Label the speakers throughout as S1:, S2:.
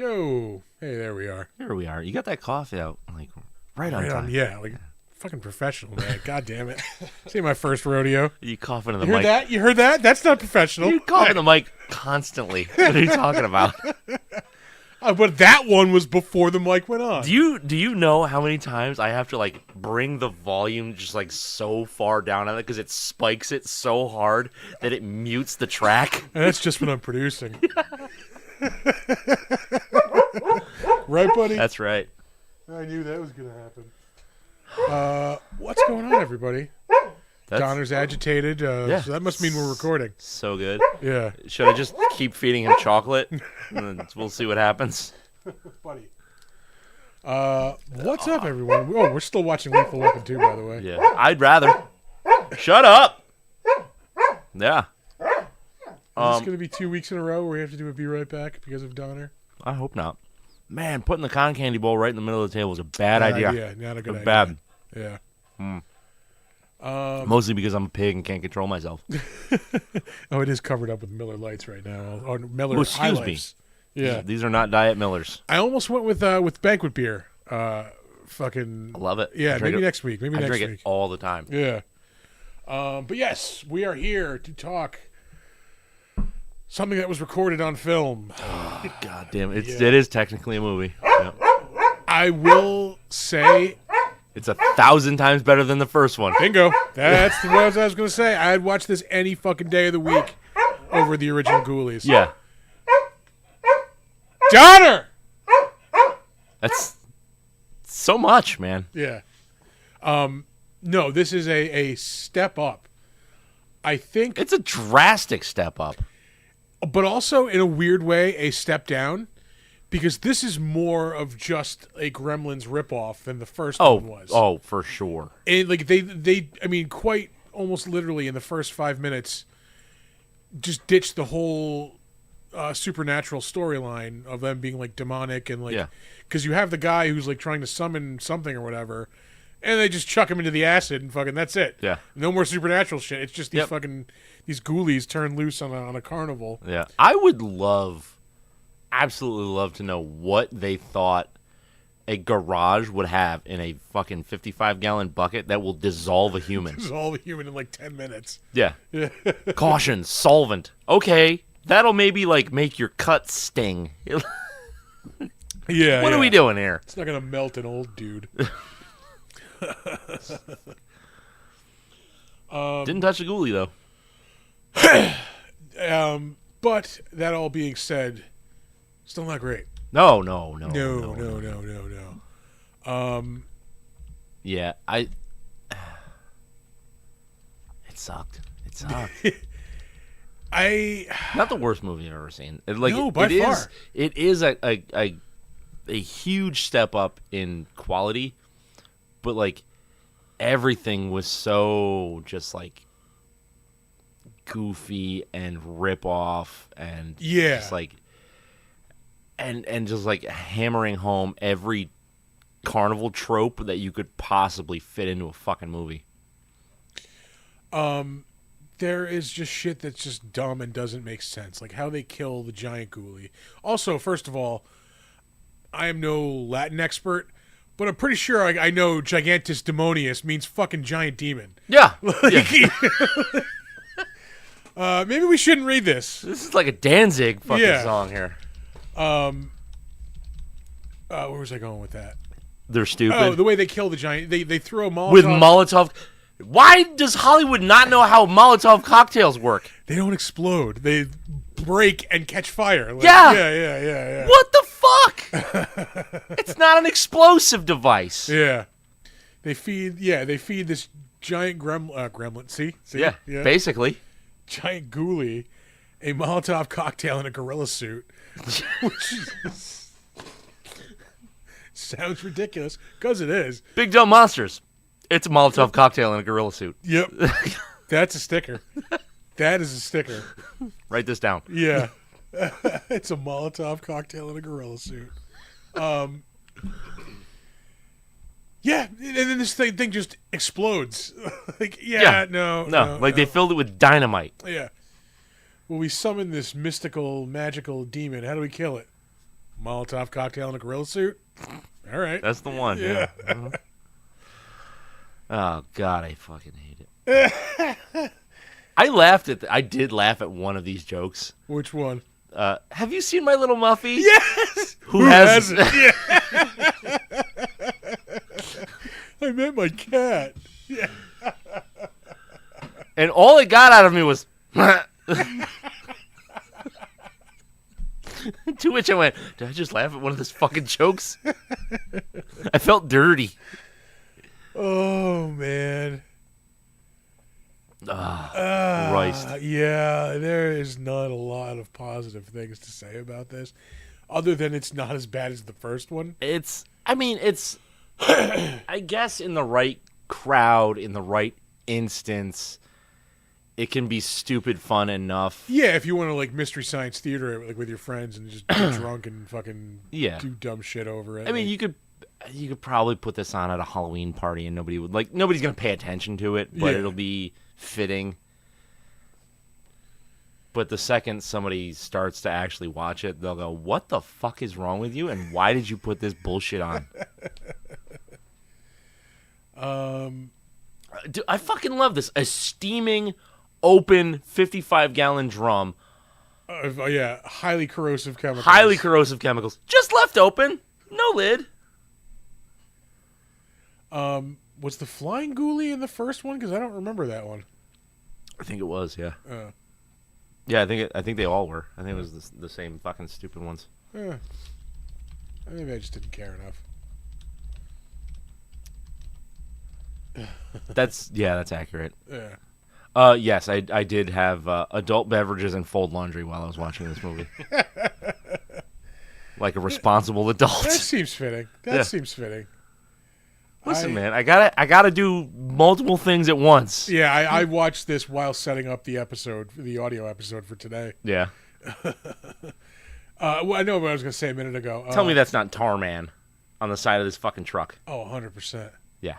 S1: Oh, hey, there we are.
S2: Here we are. You got that coffee out, like, right on time.
S1: Fucking professional, man. God damn it. This ain't my first rodeo.
S2: You coughing in the
S1: You heard
S2: mic.
S1: that? You heard that? That's not professional.
S2: You cough in the mic constantly. What are you talking about?
S1: But that one was before the mic went on.
S2: Do you know how many times I have to, like, bring the volume just, like, so far down on it because it spikes it so hard that it mutes the track?
S1: And that's just when I'm producing. Right, buddy?
S2: That's right.
S1: I knew that was going to happen. What's going on, everybody? Donner's agitated, so that must mean we're recording.
S2: So good.
S1: Yeah.
S2: Should I just keep feeding him chocolate? And then we'll see what happens.
S1: Buddy. What's up, everyone? Oh, we're still watching Lethal Weapon 2, by the way.
S2: Yeah. I'd rather. Shut up! Yeah.
S1: Is this going to be 2 weeks in a row where we have to do a Be Right Back because of Donner?
S2: I hope not. Man, putting the cotton candy bowl right in the middle of the table was a bad idea.
S1: Not a good idea.
S2: Bad.
S1: Yeah.
S2: Mostly because I'm a pig and can't control myself.
S1: Oh, it is covered up with Miller Lights right now. Or Miller
S2: Oh, excuse me.
S1: Highlights. Yeah.
S2: These are not Diet Millers.
S1: I almost went with banquet beer. Fucking.
S2: I love it.
S1: Yeah, maybe next week.
S2: I drink it all the time.
S1: Yeah. But yes, we are here to talk something that was recorded on film.
S2: God damn it. It is technically a movie. Yeah.
S1: I will say
S2: It's 1,000 times better than the first one.
S1: bingo. That's what I was going to say. I'd watch this any fucking day of the week over the original Ghoulies.
S2: Yeah.
S1: Donner!
S2: That's so much, man.
S1: Yeah. No, this is a step up. I think,
S2: It's a drastic step up.
S1: but also in a weird way, a step down. Because this is more of just a Gremlins ripoff than the first one was.
S2: Oh, for sure.
S1: And like they I mean, quite almost literally in the first 5 minutes, just ditched the whole supernatural storyline of them being like demonic and like, because you have the guy who's like trying to summon something or whatever, and they just chuck him into the acid and fucking that's it.
S2: Yeah.
S1: No more supernatural shit. It's just these fucking these ghoulies turned loose on a carnival.
S2: Yeah. I would absolutely love to know what they thought a garage would have in a fucking 55-gallon bucket that will dissolve a human.
S1: Dissolve a human in like 10 minutes.
S2: Yeah. Caution, solvent. Okay, that'll maybe like make your cut sting.
S1: Yeah.
S2: What are we doing here?
S1: It's not gonna melt an old dude.
S2: Didn't touch the ghoulie though.
S1: But that all being said, still not great.
S2: No. Yeah, it sucked. It sucked. Not the worst movie I've ever seen.
S1: No, by far.
S2: It is a huge step up in quality, but like everything was so just like goofy and rip off and just like and just like hammering home every carnival trope that you could possibly fit into a fucking movie.
S1: There is just shit that's just dumb and doesn't make sense, like how they kill the giant ghoulie. Also, first of all, I am no Latin expert, but I'm pretty sure I know Gigantus Demonius means fucking giant demon.
S2: Yeah.
S1: Maybe we shouldn't read this.
S2: This is like a Danzig fucking song here.
S1: Where was I going with that?
S2: They're stupid.
S1: Oh, the way they kill the giant. They throw a Molotov.
S2: With Molotov. Why does Hollywood not know how Molotov cocktails work?
S1: They don't explode. They break and catch fire. Like,
S2: Yeah.
S1: Yeah.
S2: What the fuck? It's not an explosive device.
S1: Yeah. They feed this giant gremlin. See?
S2: Yeah, basically.
S1: Giant ghoulie a Molotov cocktail in a gorilla suit. Which sounds ridiculous, because it is.
S2: Big Dumb Monsters. It's a Molotov cocktail in a gorilla suit.
S1: Yep. That's a sticker. That is a sticker.
S2: Write this down.
S1: Yeah. It's a Molotov cocktail in a gorilla suit. Yeah, and then this thing just explodes. Like, no.
S2: They filled it with dynamite.
S1: Yeah. Well, we summon this mystical, magical demon. How do we kill it? Molotov cocktail in a gorilla suit. All right,
S2: that's the one. Yeah. Oh God, I fucking hate it. I did laugh at one of these jokes.
S1: Which one?
S2: Have you seen My Little Muffy?
S1: Yes.
S2: Who hasn't?
S1: Yeah. I met my cat. Yeah.
S2: And all it got out of me was. To which I went, did I just laugh at one of those fucking jokes? I felt dirty.
S1: Oh, man.
S2: Christ.
S1: Yeah, there is not a lot of positive things to say about this, other than it's not as bad as the first one.
S2: It's I guess in the right crowd, in the right instance, it can be stupid fun enough.
S1: Yeah, if you want to like Mystery Science Theater like with your friends and just get drunk and fucking do dumb shit over it.
S2: I mean, you could probably put this on at a Halloween party and nobody's gonna pay attention to it, but it'll be fitting. But the second somebody starts to actually watch it, they'll go, "What the fuck is wrong with you? And why did you put this bullshit on?" Dude, I fucking love this. A steaming, open 55-gallon drum.
S1: Highly corrosive chemicals.
S2: Highly corrosive chemicals. Just left open. No lid.
S1: Was the flying ghoulie in the first one? Because I don't remember that one.
S2: I think it was, yeah. Yeah, I think they all were. I think it was the same fucking stupid ones.
S1: Maybe I just didn't care enough.
S2: That's accurate.
S1: Yeah.
S2: Yes, I did have adult beverages and fold laundry while I was watching this movie. Like a responsible adult.
S1: That seems fitting. That seems fitting.
S2: Listen, man, I gotta do multiple things at once.
S1: Yeah, I watched this while setting up the audio episode for today.
S2: Yeah.
S1: Well, I know what I was gonna say a minute ago.
S2: Tell me that's not Tarman on the side of this fucking truck.
S1: Oh, 100%.
S2: Yeah.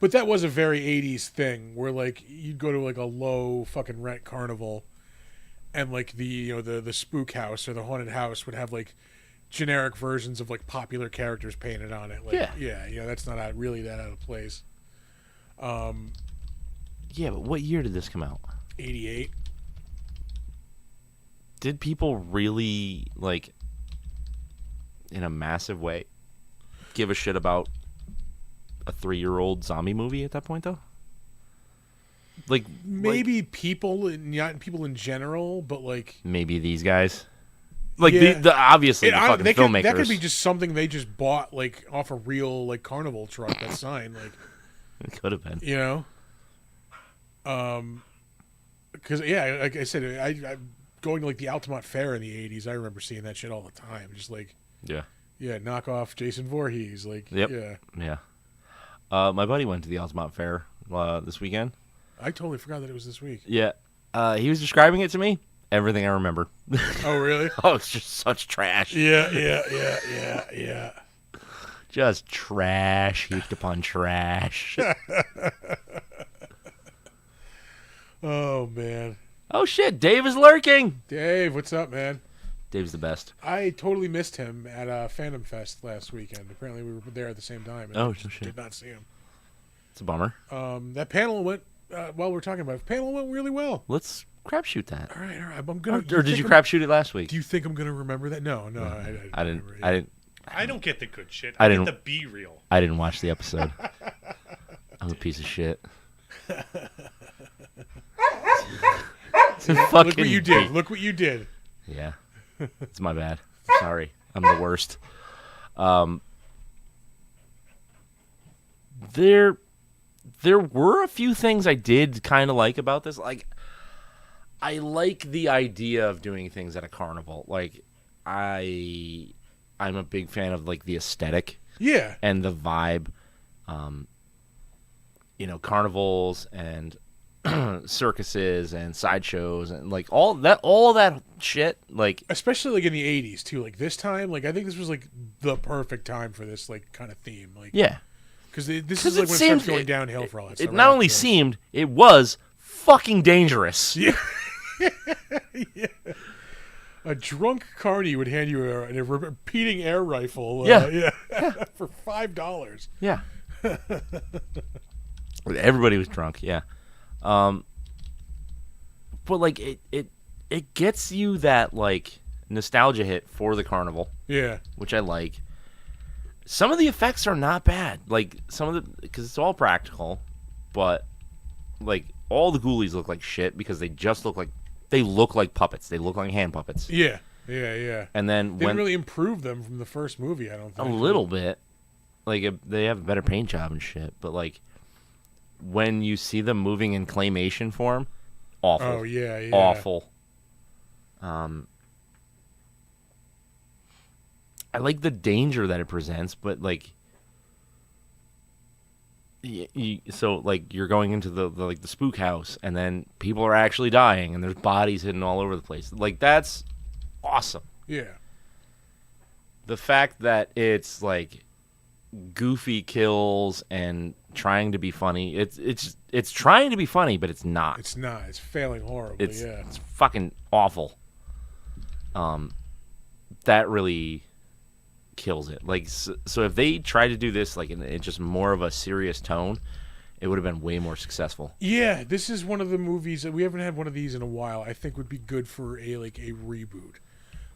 S1: But that was a very 80s thing where like you'd go to like a low fucking rent carnival and like the spook house or the haunted house would have like generic versions of like popular characters painted on it. Like, yeah, that's not really that out of place.
S2: Yeah, but what year did this come out?
S1: 88.
S2: Did people really, like, in a massive way, give a shit about a 3-year-old zombie movie at that point, though? Like,
S1: maybe people, not people in general, but like
S2: maybe these guys. Like obviously the fucking filmmakers.
S1: That could be just something they just bought like off a real like carnival truck. That sign, like
S2: it could have been,
S1: because like I said, I going to like the Altamont Fair in the '80s. I remember seeing that shit all the time. Just like knock off Jason Voorhees. Like
S2: yeah. My buddy went to the Altamont Fair this weekend.
S1: I totally forgot that it was this week.
S2: Yeah, he was describing it to me. Everything I remember.
S1: Oh, really?
S2: Oh, it's just such trash.
S1: Yeah.
S2: Just trash heaped upon trash.
S1: Oh, man.
S2: Oh, shit. Dave is lurking.
S1: Dave, what's up, man?
S2: Dave's the best.
S1: I totally missed him at Phantom Fest last weekend. Apparently, we were there at the same time. And
S2: shit.
S1: Did not see him.
S2: It's a bummer.
S1: That panel went, while we're talking about it, panel went really well.
S2: Let's crapshoot that.
S1: All right. I'm gonna.
S2: Or did you crapshoot it last week?
S1: Do you think I'm gonna remember that? No.
S2: I didn't.
S3: I don't get the good shit. I get the be real.
S2: I didn't watch the episode. I'm a piece of shit.
S1: Look what you did. Look what you did.
S2: Yeah, it's my bad. Sorry, I'm the worst. There were a few things I did kind of like about this. Like, I like the idea of doing things at a carnival. Like, I'm a big fan of like the aesthetic, and the vibe. Carnivals and circuses and sideshows and like all that shit. Like,
S1: especially like in the '80s too. Like this time, like I think this was like the perfect time for this like kind of theme. Like, because this is like when it starts going downhill for all that stuff.
S2: It not only seemed, it was fucking dangerous.
S1: Yeah. A drunk carny would hand you a repeating air rifle.
S2: Yeah.
S1: For $5.
S2: Yeah. Everybody was drunk. Yeah. But like it gets you that like nostalgia hit for the carnival.
S1: Yeah.
S2: Which I like. Some of the effects are not bad. Like because it's all practical, but like all the ghoulies look like shit because they just look like puppets. They look like hand puppets.
S1: Yeah.
S2: And then
S1: they didn't really improve them from the first movie, I don't think.
S2: A little bit. Like they have a better paint job and shit, but like when you see them moving in claymation form, awful.
S1: Oh yeah.
S2: Awful. I like the danger that it presents, but like, so like you're going into the spook house, and then people are actually dying, and there's bodies hidden all over the place. Like that's awesome.
S1: Yeah.
S2: The fact that it's like goofy kills and trying to be funny, it's trying to be funny, but it's not.
S1: It's not. It's failing horribly.
S2: It's fucking awful. That really kills it. Like so if they tried to do this like in just more of a serious tone, it would have been way more successful.
S1: Yeah, this is one of the movies that we haven't had one of these in a while. I think would be good for a reboot.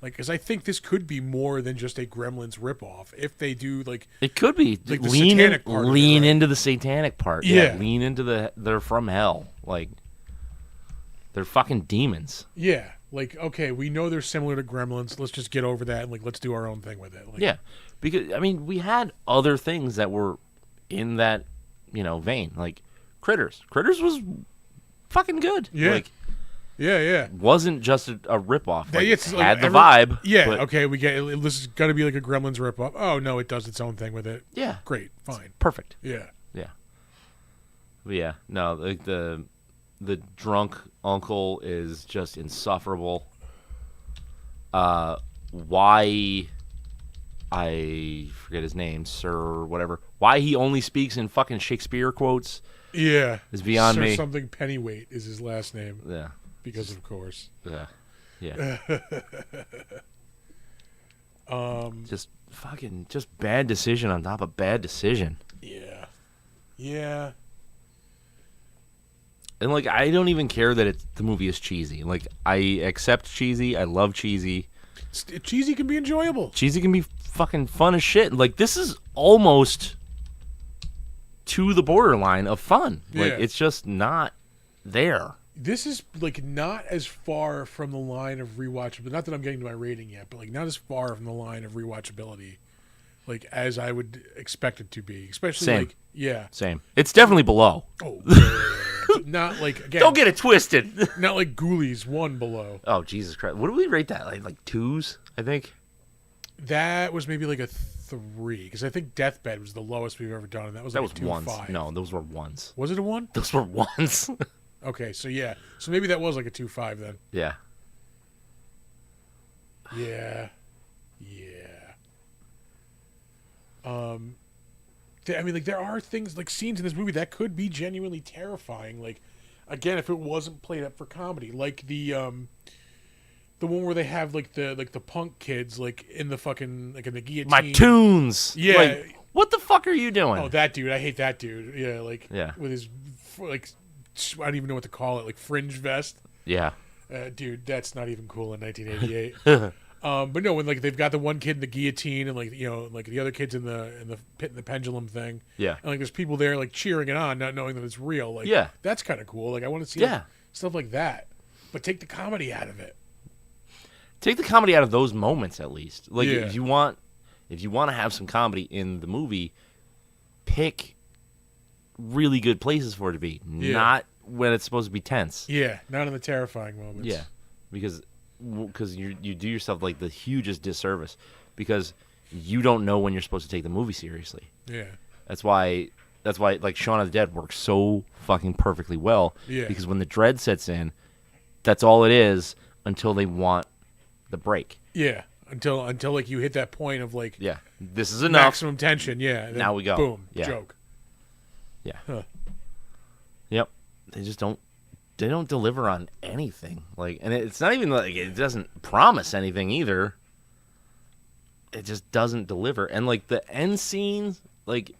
S1: Like, because I think this could be more than just a Gremlins ripoff. If they do like,
S2: it could be
S1: like the
S2: lean
S1: satanic part.
S2: Lean into the satanic part.
S1: Yeah,
S2: lean into they're from hell. Like they're fucking demons.
S1: Yeah. Like, okay, we know they're similar to Gremlins. Let's just get over that and like let's do our own thing with it. Like,
S2: yeah, because I mean, we had other things that were in that vein, like Critters. Critters was fucking good.
S1: Yeah,
S2: like,
S1: yeah.
S2: Wasn't just a ripoff. Like,
S1: it's
S2: had the vibe.
S1: Yeah.
S2: But,
S1: okay, we get this is gonna be like a Gremlins ripoff. Oh no, it does its own thing with it.
S2: Yeah.
S1: Great. Fine.
S2: Perfect.
S1: Yeah.
S2: But yeah. No, like the drunk uncle is just insufferable. Why I forget his name, Sir whatever. Why he only speaks in fucking Shakespeare quotes?
S1: Yeah,
S2: is beyond
S1: Sir
S2: me.
S1: Something Pennyweight is his last name.
S2: Yeah,
S1: because of course.
S2: Yeah. Just bad decision on top of bad decision.
S1: Yeah.
S2: And like, I don't even care that the movie is cheesy. Like, I accept cheesy. I love cheesy.
S1: Cheesy can be enjoyable.
S2: Cheesy can be fucking fun as shit. Like, this is almost to the borderline of fun. Like, it's just not there.
S1: This is like not as far from the line of rewatchability. Not that I'm getting to my rating yet, but like not as far from the line of rewatchability, like as I would expect it to be. Especially
S2: Same.
S1: Same.
S2: It's definitely below.
S1: Oh, yeah. Not like again.
S2: Don't get it twisted.
S1: Not like Ghoulies, one below.
S2: Oh Jesus Christ! What do we rate that? Like twos, I think.
S1: That was maybe like a 3 because I think Deathbed was the lowest we've ever done, and that was like a 2.5.
S2: Ones. No, those were ones.
S1: Was it a 1?
S2: Those were ones.
S1: Okay, so so maybe that was like a 2.5 then.
S2: Yeah.
S1: I mean, like there are things like scenes in this movie that could be genuinely terrifying. Like, again, if it wasn't played up for comedy, like the one where they have like the punk kids like in the fucking like in the guillotine.
S2: My tunes.
S1: Yeah.
S2: Like, what the fuck are you doing?
S1: Oh, that dude! I hate that dude. Yeah, with his like I don't even know what to call it, like fringe vest.
S2: Yeah.
S1: Dude, that's not even cool in 1988. But no, when like they've got the one kid in the guillotine and like like the other kids in the pit and the pendulum thing.
S2: Yeah.
S1: And like there's people there like cheering it on, not knowing that it's real. Like that's kind of cool. Like I want to see stuff like that. But take the comedy out of it.
S2: Take the comedy out of those moments at least. Like if you want to have some comedy in the movie, pick really good places for it to be. Not when it's supposed to be tense.
S1: Yeah, not in the terrifying moments.
S2: Yeah. Because you do yourself like the hugest disservice because you don't know when you're supposed to take the movie seriously.
S1: Yeah.
S2: That's why like Shaun of the Dead works so fucking perfectly well.
S1: Yeah.
S2: Because when the dread sets in, that's all it is until they want the break.
S1: Yeah. Until like you hit that point of like
S2: this is enough.
S1: Maximum tension,
S2: Now we go.
S1: Boom. Joke.
S2: Yeah.
S1: Huh.
S2: Yep. They just don't don't deliver on anything. Like, and it's not even like it doesn't promise anything either. It just doesn't deliver. And like the end scenes, like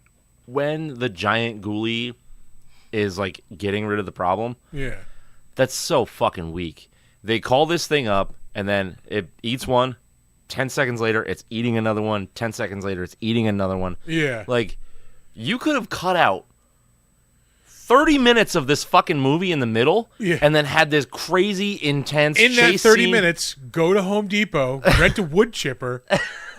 S2: when the giant ghoulie is like getting rid of the problem.
S1: Yeah.
S2: That's so fucking weak. They call this thing up and then it eats one. 10 seconds later, it's eating another one. 10 seconds later, it's eating another one.
S1: Yeah.
S2: Like, you could have cut out 30 minutes of this fucking movie in the middle and then had this crazy, intense
S1: in
S2: chase
S1: that 30
S2: scene.
S1: minutes, go to Home Depot, rent a wood chipper,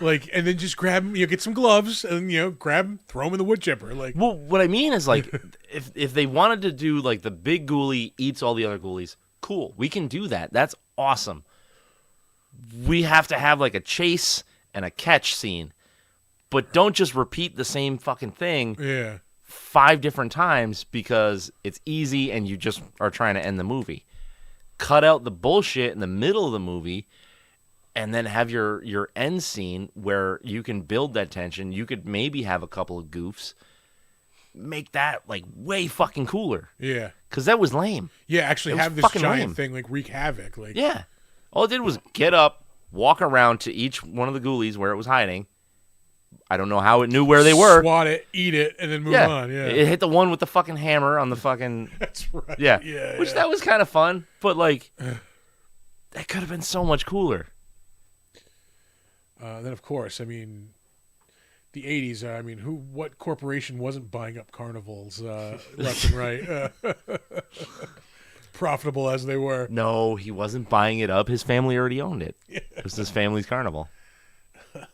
S1: and then just grab them, get some gloves, and, grab them, throw them in the wood chipper. Like,
S2: well, what I mean is, like, if they wanted to do, like, the big ghoulie eats all the other ghoulies, cool. We can do that. That's awesome. We have to have like a chase and a catch scene, but don't just repeat the same fucking thing 5 different times because it's easy and you just are trying to end the movie. Cut out the bullshit in the middle of the movie and then have your end scene where you can build that tension. You could maybe have a couple of goofs. Make that like way fucking cooler.
S1: Yeah.
S2: Because that was lame.
S1: Yeah, actually have this giant thing like wreak havoc. Like,
S2: yeah. All it did was get up, walk around to each one of the ghoulies where it was hiding. I don't know how it knew where they were.
S1: Swat it, eat it, and then move on. Yeah.
S2: It hit the one with the fucking hammer on the fucking...
S1: That's right.
S2: Yeah. Which that was kind of fun, but like, that could have been so much cooler.
S1: Then, of course, I mean, the 80s, what corporation wasn't buying up carnivals left and right? Profitable as they were.
S2: No, he wasn't buying it up. His family already owned it. Yeah. It was his family's carnival. If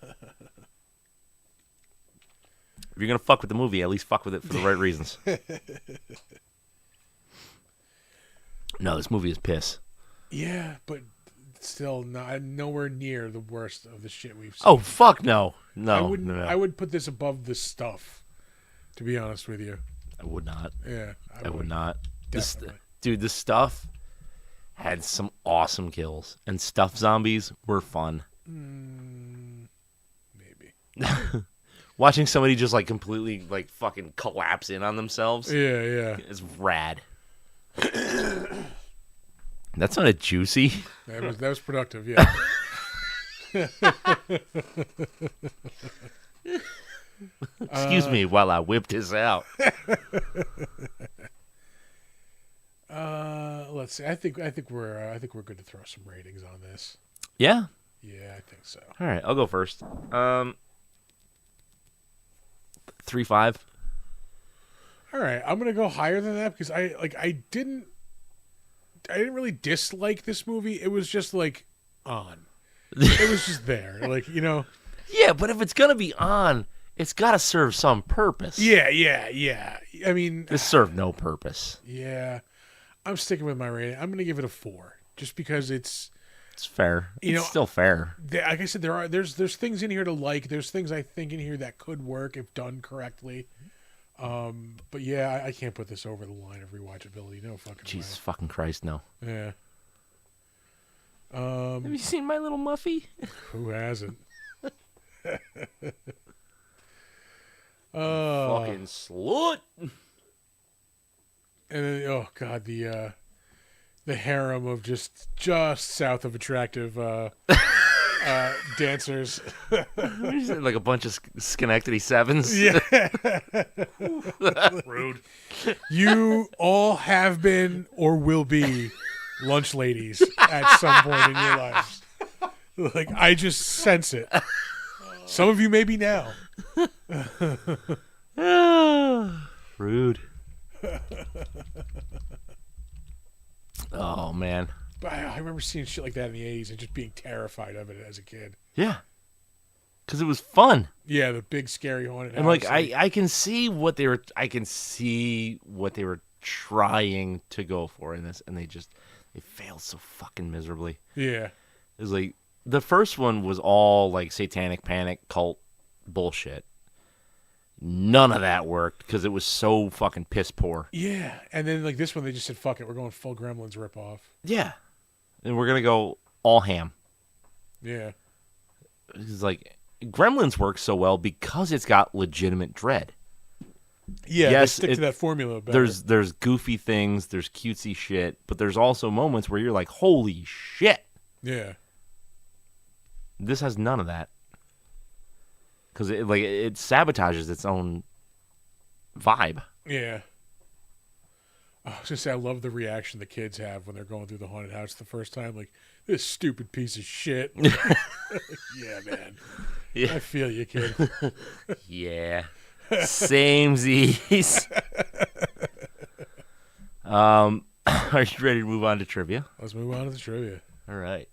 S2: you're going to fuck with the movie, at least fuck with it for the right reasons. No, this movie is piss.
S1: Yeah, but still nowhere near the worst of the shit we've seen.
S2: Oh, fuck no.
S1: I would put this above The Stuff, to be honest with you.
S2: I would not.
S1: Yeah.
S2: I would not.
S1: Definitely.
S2: Dude, the Stuff had some awesome kills, and Stuff zombies were fun.
S1: Maybe.
S2: Watching somebody just like completely like fucking collapse in on themselves.
S1: Yeah.
S2: It's rad. That sounded juicy.
S1: That was productive, yeah.
S2: Excuse me while I whipped this out.
S1: Let's see. I think we're good to throw some ratings on this.
S2: Yeah?
S1: Yeah, I think so.
S2: All right, I'll go first. 3.5.
S1: All right, I'm gonna go higher than that because I didn't really dislike this movie. It was just like on. It was just there, like
S2: Yeah, but if it's gonna be on, it's gotta serve some purpose.
S1: Yeah. I mean,
S2: this served no purpose.
S1: Yeah, I'm sticking with my rating. I'm gonna give it a 4, just because it's
S2: fair. It's still fair.
S1: Like I said, there's things in here to like. There's things I think in here that could work if done correctly. But yeah, I can't put this over the line of rewatchability. No fucking
S2: Jesus
S1: way.
S2: fucking Christ, no.
S1: Yeah.
S2: Have you seen My Little Muffy?
S1: Who hasn't?
S2: Fucking slut.
S1: And then, oh god, the harem of just south of attractive dancers.
S2: Like a bunch of Schenectady Sevens.
S1: Yeah.
S3: Rude.
S1: You all have been or will be lunch ladies at some point in your lives. Like, I just sense it. Some of you may be now.
S2: Rude. Oh, man.
S1: But I remember seeing shit like that in the 80s and just being terrified of it as a kid.
S2: Yeah. Because it was fun.
S1: Yeah, the big scary haunted house.
S2: And like I can see what they were trying to go for in this, and they failed so fucking miserably.
S1: Yeah.
S2: It was like the first one was all like satanic panic cult bullshit. None of that worked because it was so fucking piss poor.
S1: Yeah. And then like this one they just said, fuck it, we're going full Gremlins ripoff.
S2: Yeah. And we're gonna go all ham.
S1: Yeah.
S2: It's like Gremlins works so well because it's got legitimate dread.
S1: Yeah,
S2: yes,
S1: they stick to that formula better.
S2: There's goofy things, there's cutesy shit, but there's also moments where you're like, holy shit.
S1: Yeah.
S2: This has none of that. Because it sabotages its own vibe.
S1: Yeah. I was gonna say, I love the reaction the kids have when they're going through the haunted house the first time. Like, this stupid piece of shit. Yeah, man. Yeah. I feel you, kid.
S2: Yeah. Samesies. Are you ready to move on to trivia?
S1: Let's move on to the trivia.
S2: All right.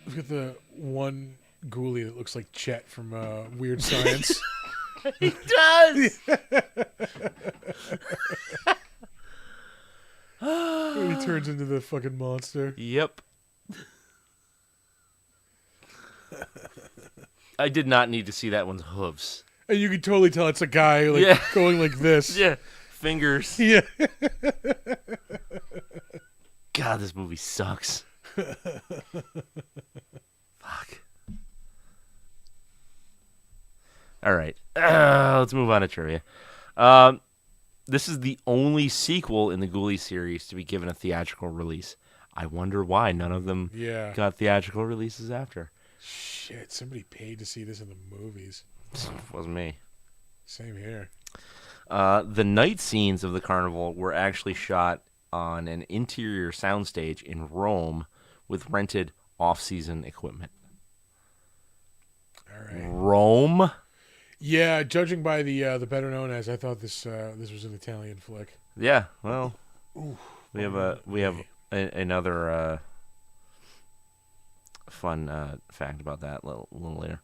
S1: Look at the one ghoulie that looks like Chet from Weird Science.
S2: He does.
S1: He turns into the fucking monster.
S2: Yep. I did not need to see that one's hooves.
S1: And you can totally tell it's a guy going like this.
S2: Yeah. Fingers.
S1: Yeah.
S2: God, this movie sucks. Fuck. All right. Let's move on to trivia. This is the only sequel in the Ghoulies series to be given a theatrical release. I wonder why none of them got theatrical releases after.
S1: Shit, somebody paid to see this in the movies.
S2: Wasn't me.
S1: Same here.
S2: The night scenes of the carnival were actually shot on an interior soundstage in Rome with rented off-season equipment.
S1: All right.
S2: Rome?
S1: Yeah, judging by the better known as, I thought this was an Italian flick.
S2: Yeah, well, we have another fun fact about that a little later.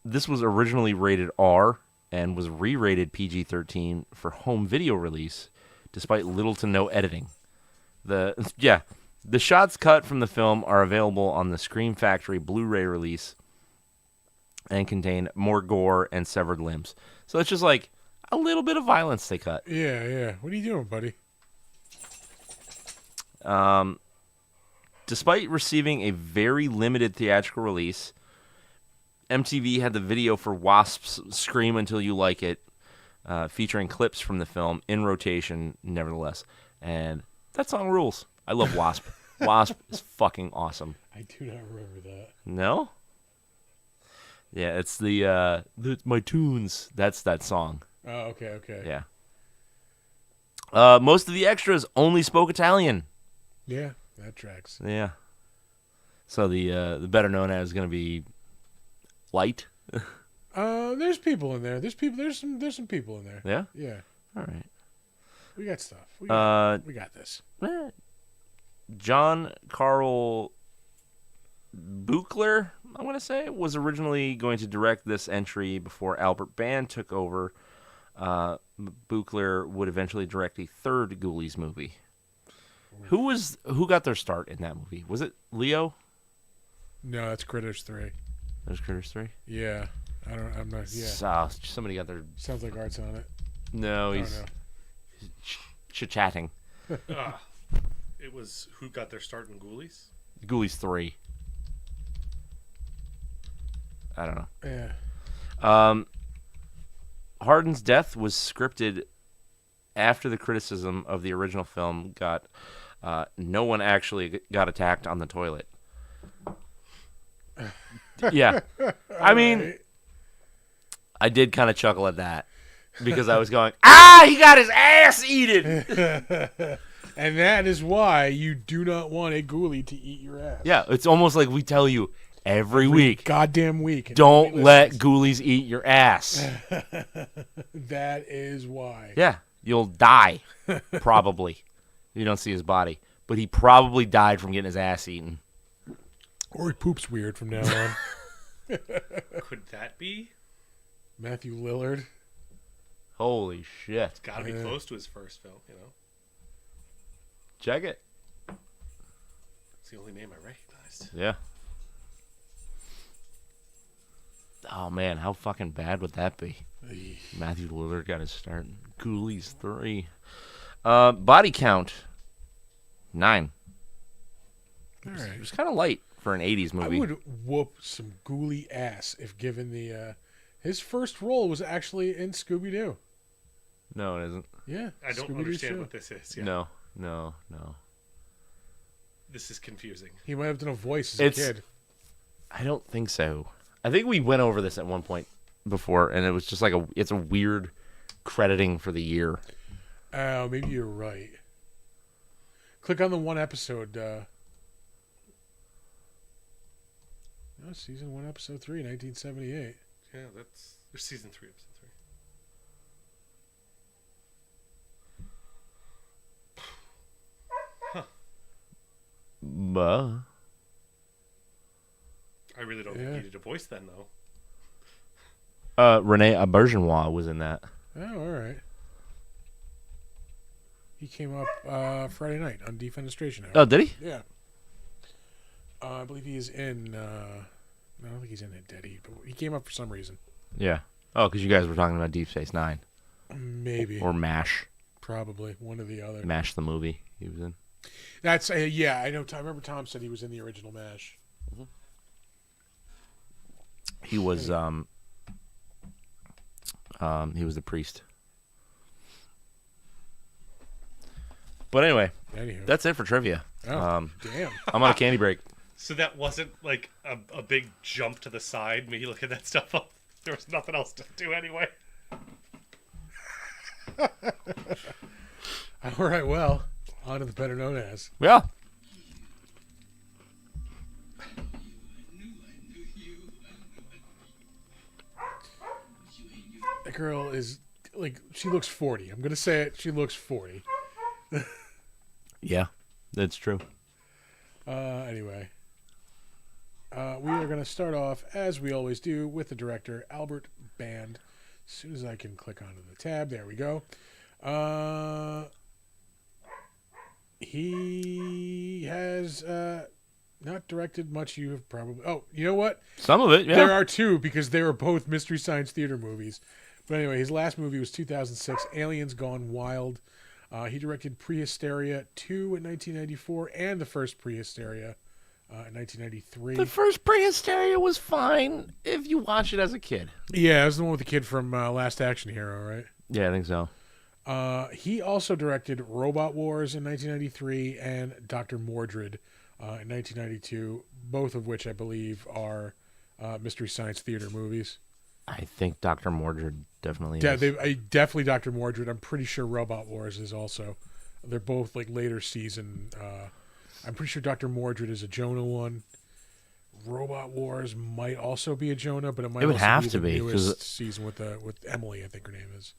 S2: This was originally rated R and was re-rated PG-13 for home video release, despite little to no editing. The shots cut from the film are available on the Scream Factory Blu-ray release and contain more gore and severed limbs. So it's just like a little bit of violence they cut.
S1: Yeah. What are you doing, buddy?
S2: Despite receiving a very limited theatrical release, MTV had the video for Wasp's Scream Until You Like It, featuring clips from the film in rotation, nevertheless. And that song rules. I love Wasp. Wasp is fucking awesome.
S1: I do not remember that.
S2: No? Yeah, it's my tunes. That's that song.
S1: Oh, okay.
S2: Yeah. Most of the extras only spoke Italian.
S1: Yeah, that tracks.
S2: Yeah. So the better known as is going to be Light.
S1: There's people in there. There's some people in there.
S2: Yeah?
S1: Yeah.
S2: All right.
S1: We got stuff. We got this.
S2: John Carl Buchler, I want to say, was originally going to direct this entry before Albert Band took over. Buchler would eventually direct a third Ghoulies movie. Who got their start in that movie? Was it Leo?
S1: No, that's Critters 3.
S2: There's Critters 3?
S1: Yeah. I'm not. Yeah.
S2: So, somebody got their.
S1: Sounds like Art's on it.
S2: No, he's chatting.
S3: It was who got their start in Ghoulies?
S2: Ghoulies 3. I don't know.
S1: Yeah.
S2: Hardin's death was scripted after the criticism of the original film got. No one actually got attacked on the toilet. Yeah. I mean, I did kind of chuckle at that because I was going, he got his ass eaten.
S1: And that is why you do not want a ghoulie to eat your ass.
S2: Yeah, it's almost like we tell you every week.
S1: Goddamn week.
S2: Don't let ghoulies eat your ass.
S1: That is why.
S2: Yeah, you'll die, probably. You don't see his body. But he probably died from getting his ass eaten.
S1: Or he poops weird from now on.
S3: Could that be?
S1: Matthew Lillard.
S2: Holy shit.
S3: It's got to be close to his first film, you know?
S2: Check it.
S3: It's the only name I recognized.
S2: Yeah. Oh, man, how fucking bad would that be? Matthew Lillard got his start in Ghoulies 3. Body count, 9.
S1: All right.
S2: It was kind of light for an 80s movie.
S1: I would whoop some Ghoulie ass if given the... his first role was actually in Scooby-Doo.
S2: No, it isn't.
S1: Yeah.
S3: I don't understand what this is. Yeah.
S2: No.
S3: This is confusing.
S1: He might have done a voice as a kid.
S2: I don't think so. I think we went over this at one point before, and it was just like it's a weird crediting for the year.
S1: Oh, maybe you're right. Click on the one episode. Season 1, episode 3, 1978.
S3: Yeah, there's season 3, episode 3. I really don't think he needed a voice then, though.
S2: Renee Auberjonois was in that.
S1: Oh, all right. He came up Friday night on Defenestration Hour.
S2: Oh, did he?
S1: Yeah. I believe he is in... I don't think he's in it Dead Heat, but he came up for some reason.
S2: Yeah. Oh, because you guys were talking about Deep Space Nine.
S1: Maybe.
S2: Or MASH.
S1: Probably. One or the other.
S2: MASH the movie he was in.
S1: That's... yeah, I know. I remember Tom said he was in the original MASH.
S2: Mm-hmm. He was... he was the priest. But anyway, that's it for trivia.
S1: Oh, damn.
S2: I'm on a candy break.
S3: So that wasn't like a big jump to the side, me looking that stuff up. There was nothing else to do anyway.
S1: All right, well, on to the better known as.
S2: Yeah.
S1: That girl is, like, she looks 40. I'm going to say it. She looks 40.
S2: Yeah, that's true.
S1: Anyway. We are going to start off, as we always do, with the director, Albert Band. As soon as I can click onto the tab, there we go. He has not directed much. You have probably... Oh, you know what?
S2: Some of it, yeah.
S1: There are two, because they were both Mystery Science Theater movies. But anyway, his last movie was 2006, Aliens Gone Wild. He directed Prehysteria 2 in 1994 and the first Prehysteria in 1993.
S2: The first Prehysteria was fine if you watch it as a kid.
S1: Yeah, it was the one with the kid from Last Action Hero, right?
S2: Yeah, I think so.
S1: He also directed Robot Wars in 1993 and Dr. Mordred in 1992, both of which I believe are Mystery Science Theater movies.
S2: I think Dr. Mordred definitely is.
S1: Yeah, definitely Dr. Mordred. I'm pretty sure Robot Wars is also. They're both like later season. I'm pretty sure Dr. Mordred is a Jonah one. Robot Wars might also be a Jonah, but it might
S2: would
S1: also
S2: have
S1: be
S2: to
S1: the
S2: be
S1: newest season with Emily, I think her name is.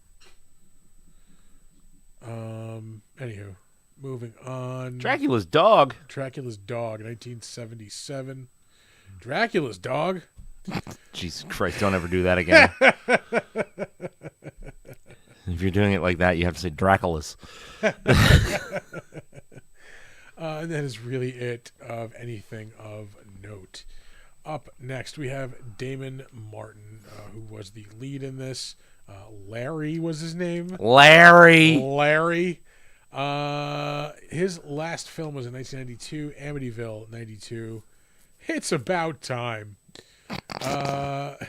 S1: Anywho, moving on.
S2: Dracula's Dog.
S1: 1977. Dracula's Dog.
S2: Jesus Christ, don't ever do that again. If you're doing it like that, you have to say Dracula's.
S1: And that is really it of anything of note. Up next, we have Damon Martin, who was the lead in this. Larry was his name.
S2: Larry.
S1: His last film was in 1992, Amityville 92. It's About Time.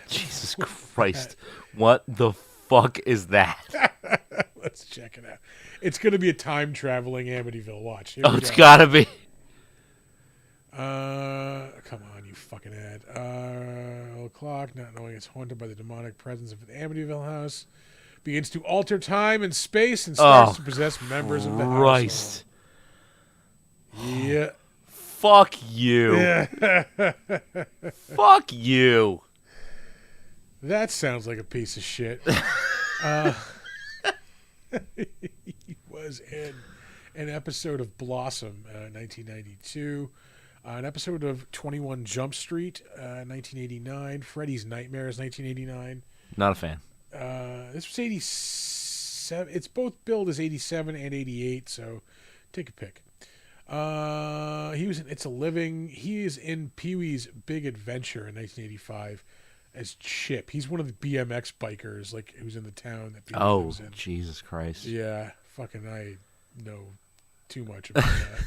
S2: Jesus Christ. What the fuck is that?
S1: Let's check it out. It's going to be a time-traveling Amityville watch.
S2: It's got to be.
S1: Come on, you fucking ad. Clock, not knowing it's haunted by the demonic presence of the Amityville house, begins to alter time and space and starts to possess members of the household. Yeah.
S2: Fuck you. Fuck you.
S1: That sounds like a piece of shit. He was in an episode of Blossom, 1992. An episode of 21 Jump Street, 1989. Freddy's Nightmares, 1989.
S2: Not a fan.
S1: This was 87. It's both billed as 87 and 88, so take a pick. He was in It's a Living. He is in Pee-wee's Big Adventure in 1985 as Chip. He's one of the BMX bikers, like who's in the town that Pee-wee lives in.
S2: Jesus Christ.
S1: Yeah, fucking I know too much about that.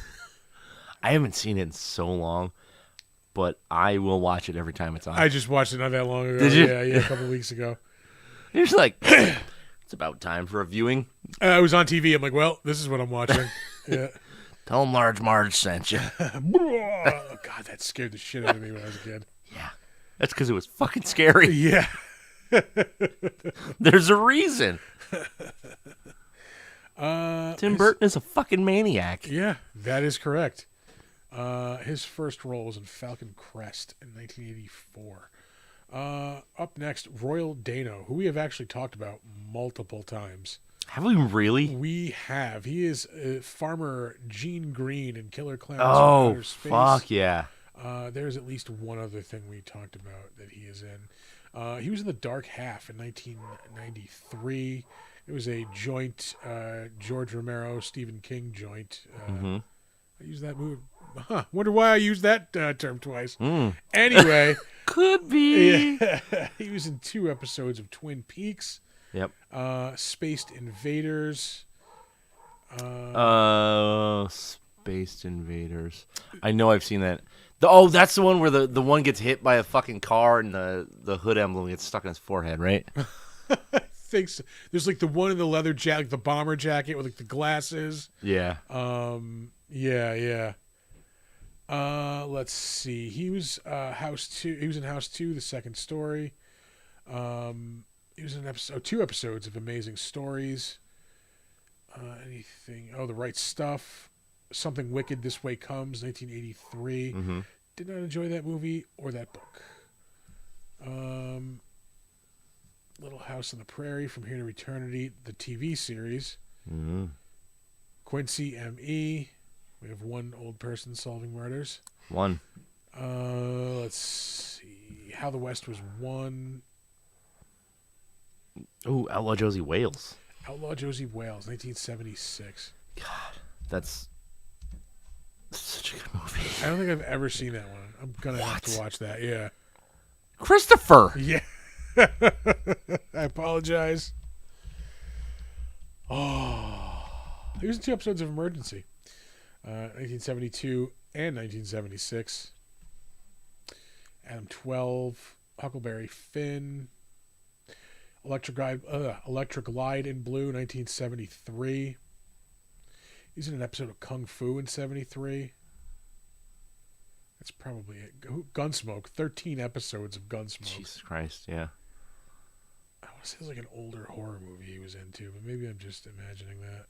S2: I haven't seen it in so long, but I will watch it every time it's on.
S1: I just watched it not that long ago.
S2: Did you?
S1: Yeah, a couple weeks ago.
S2: You're just like, it's about time for a viewing.
S1: I was on TV. I'm like, well, this is what I'm watching. Yeah.
S2: Tell him Large Marge sent you.
S1: Oh, God, that scared the shit out of me when I was a kid.
S2: Yeah. That's because it was fucking scary.
S1: Yeah.
S2: There's a reason. Tim Burton is a fucking maniac.
S1: Yeah, that is correct. His first role was in Falcon Crest in 1984. Up next, Royal Dano, who we have actually talked about multiple times.
S2: Have we really?
S1: We have. He is Farmer Gene Green in Killer Clowns
S2: Oh,
S1: from Outer Space.
S2: fuck yeah.
S1: There's at least one other thing we talked about that he is in. He was in The Dark Half in 1993. It was a joint George Romero, Stephen King joint. I used that movie. Wonder why I used that term twice. Anyway.
S2: Could be.
S1: Yeah, he was in 2 episodes of Twin Peaks.
S2: Yep.
S1: Spaced Invaders.
S2: Spaced Invaders. I know I've seen that. That's the one where the one gets hit by a fucking car and the hood emblem gets stuck in his forehead, right?
S1: I think so. There's like the one in the leather jacket, like the bomber jacket with like the glasses.
S2: Yeah.
S1: Yeah. Let's see. He was House 2. He was in House 2, The Second Story. He was in 2 episodes of Amazing Stories. Anything? The Right Stuff. Something Wicked, This Way Comes, 1983. Did not enjoy that movie or that book. Little House on the Prairie, From Here to Eternity, the TV series. Quincy M.E. We have one old person solving murders.
S2: One.
S1: Let's see. How the West Was Won.
S2: Ooh, Outlaw Josie Wales.
S1: Outlaw Josie Wales, 1976.
S2: God, that's such a good movie.
S1: I don't think I've ever seen that one. I'm going to have to watch that, yeah.
S2: Christopher!
S1: Yeah. I apologize. He was in 2 episodes of Emergency. 1972 and 1976. Adam 12. Huckleberry Finn. Electric Glide in Blue, 1973. He's in an episode of Kung Fu in 73. That's probably it. Gunsmoke, 13 episodes of Gunsmoke.
S2: Jesus Christ, yeah.
S1: I want to say it was like an older horror movie he was into, but maybe I'm just imagining that.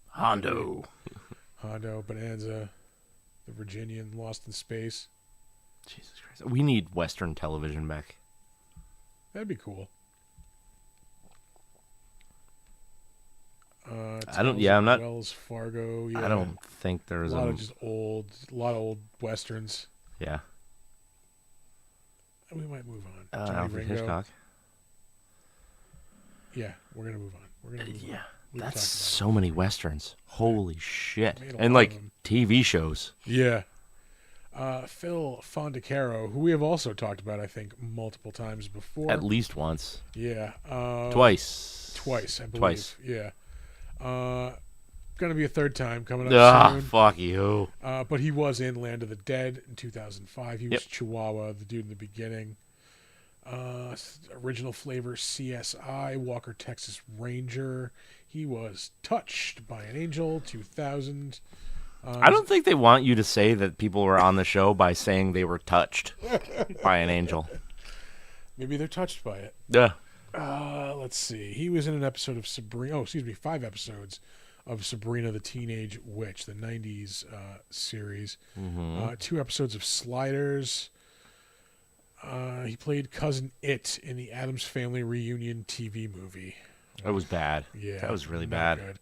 S2: Hondo,
S1: Bonanza, The Virginian, Lost in Space.
S2: Jesus Christ. We need Western television back.
S1: That'd be cool.
S2: I'm not.
S1: Wells Fargo. Yeah.
S2: I don't think there's
S1: a lot of old westerns.
S2: Yeah.
S1: We might move on.
S2: Alfred Hitchcock.
S1: Yeah, we're gonna move on.
S2: Yeah, that's so many westerns. Holy shit!
S1: And
S2: like TV shows.
S1: Yeah. Phil Fondacaro, who we have also talked about, I think, multiple times before.
S2: At least once.
S1: Yeah.
S2: Twice,
S1: I believe.
S2: Twice.
S1: Yeah. Gonna be a 3rd time coming up soon.
S2: Fuck you.
S1: But he was in Land of the Dead in 2005. He was Chihuahua, the dude in the beginning. Original flavor CSI, Walker, Texas Ranger. He was Touched by an Angel, 2000.
S2: I don't think they want you to say that people were on the show by saying they were touched by an angel.
S1: Maybe they're touched by it.
S2: Yeah.
S1: Let's see. He was in an episode of Sabrina. 5 episodes of Sabrina the Teenage Witch, the 90s series. 2 episodes of Sliders. He played Cousin It in the Addams Family Reunion TV movie.
S2: That was bad.
S1: Yeah.
S2: That was really bad.
S1: Good.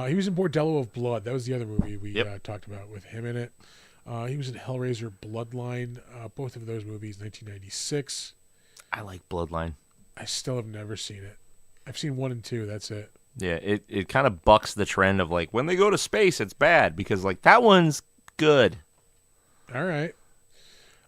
S1: He was in Bordello of Blood. That was the other movie we talked about with him in it. He was in Hellraiser Bloodline. Both of those movies, 1996.
S2: I like Bloodline.
S1: I still have never seen it. I've seen 1 and 2. That's it.
S2: Yeah, it kind of bucks the trend of like when they go to space, it's bad because like that one's good.
S1: All right.